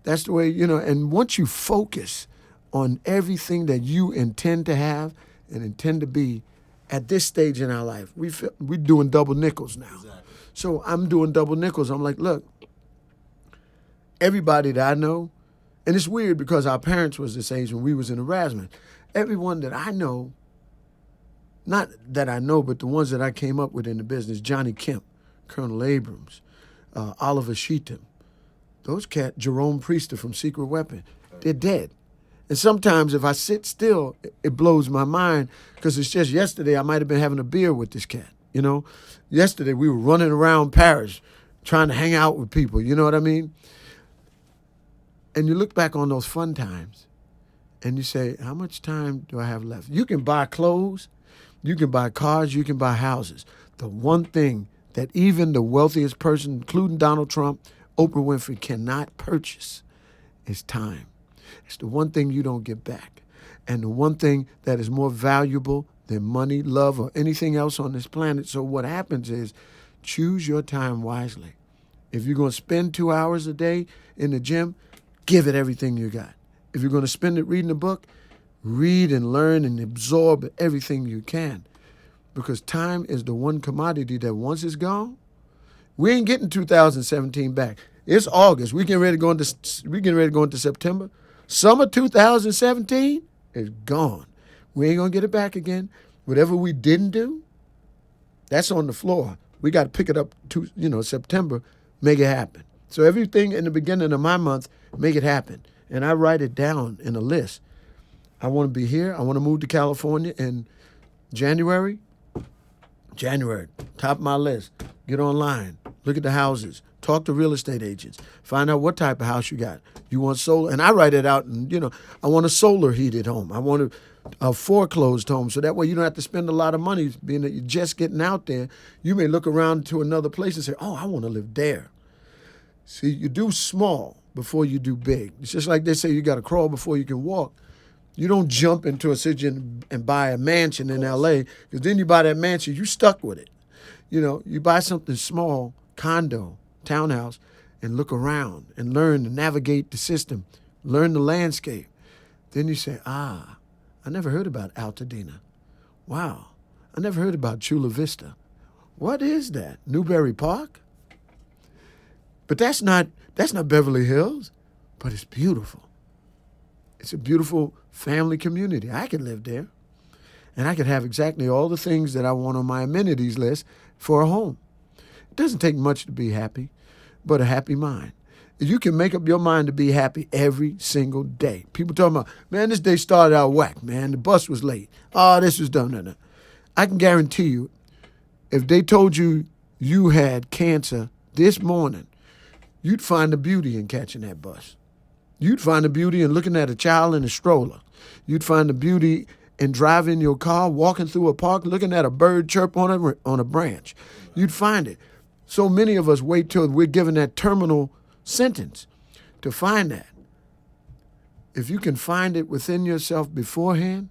S2: That's the way, and once you focus on everything that you intend to have and intend to be at this stage in our life, we're doing double nickels now. Exactly. So I'm doing double nickels. I'm like, look, everybody that I know, and it's weird because our parents was this age when we was in Erasmus. Everyone that I know, not that I know, but the ones that I came up with in the business, Johnny Kemp, Colonel Abrams, Oliver Sheatham, those cats, Jerome Priester from Secret Weapon, they're dead. And sometimes if I sit still, it blows my mind because it's just yesterday I might have been having a beer with this cat, Yesterday we were running around Paris trying to hang out with people, you know what I mean? And you look back on those fun times and you say, how much time do I have left? You can buy clothes, you can buy cars, you can buy houses. The one thing that even the wealthiest person, including Donald Trump, Oprah Winfrey, cannot purchase is time. It's the one thing you don't get back. And the one thing that is more valuable than money, love, or anything else on this planet. So what happens is choose your time wisely. If you're going to spend 2 hours a day in the gym, give it everything you got. If you're going to spend it reading a book, read and learn and absorb everything you can. Because time is the one commodity that once it's gone, we ain't getting 2017 back. It's August. We getting ready to go into September. Summer 2017 is gone. We ain't gonna get it back again. Whatever we didn't do, that's on the floor. We got to pick it up to September, make it happen. So everything in the beginning of my month, make it happen. And I write it down in a list. I want to be here. I want to move to California in January. Top of my list. Get online. Look at the houses. Talk to real estate agents. Find out what type of house you got. You want solar? And I write it out. And, I want a solar heated home. I want a foreclosed home. So that way you don't have to spend a lot of money being that you're just getting out there. You may look around to another place and say, oh, I want to live there. See, you do small before you do big. It's just like they say you got to crawl before you can walk. You don't jump into a city and buy a mansion in L.A. because then you buy that mansion, you stuck with it. You buy something small, condo, townhouse, and look around and learn to navigate the system, learn the landscape. Then you say, I never heard about Altadena. Wow. I never heard about Chula Vista. What is that? Newberry Park? But that's not Beverly Hills, but it's beautiful. It's a beautiful family community. I could live there, and I could have exactly all the things that I want on my amenities list for a home. It doesn't take much to be happy, but a happy mind. You can make up your mind to be happy every single day. People talking about, man, this day started out whack, man. The bus was late. Oh, this was done. No. I can guarantee you, if they told you you had cancer this morning, you'd find the beauty in catching that bus. You'd find the beauty in looking at a child in a stroller. You'd find the beauty in driving your car, walking through a park, looking at a bird chirp on a branch. You'd find it. So many of us wait till we're given that terminal sentence to find that. If you can find it within yourself beforehand,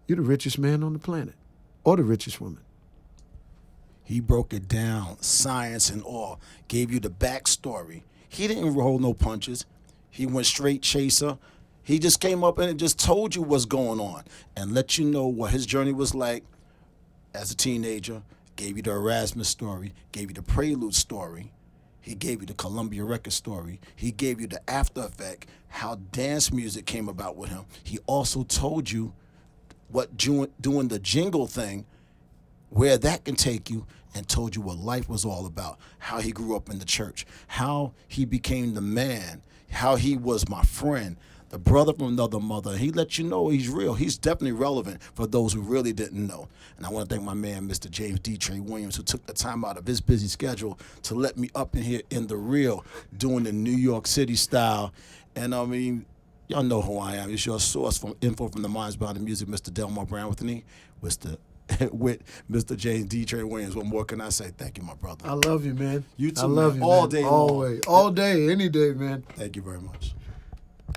S2: you're the richest man on the planet, or the richest woman.
S1: He broke it down, science and all, gave you the backstory. He didn't roll no punches. He went straight chaser. He just came up and just told you what's going on and let you know what his journey was like as a teenager, gave you the Erasmus story, gave you the Prelude story. He gave you the Columbia record story. He gave you the after effect, how dance music came about with him. He also told you what doing the jingle thing, where that can take you, and told you what life was all about, how he grew up in the church, how he became the man, how he was my friend, the brother from another mother. He let you know he's real. He's definitely relevant for those who really didn't know. And I want to thank my man, Mr. James D. Trey Williams, who took the time out of his busy schedule to let me up in here in the real, doing the New York City style. And I mean, y'all know who I am. It's your source for info from the minds behind the music, Mr. Delmar Browne with me, with Mr. James D. Trey Williams. What more can I say? Thank you, my brother.
S2: I love you, man.
S1: You too,
S2: I love
S1: man.
S2: you,
S1: All
S2: man.
S1: day long.
S2: Always. All day, any day, man.
S1: Thank you very much.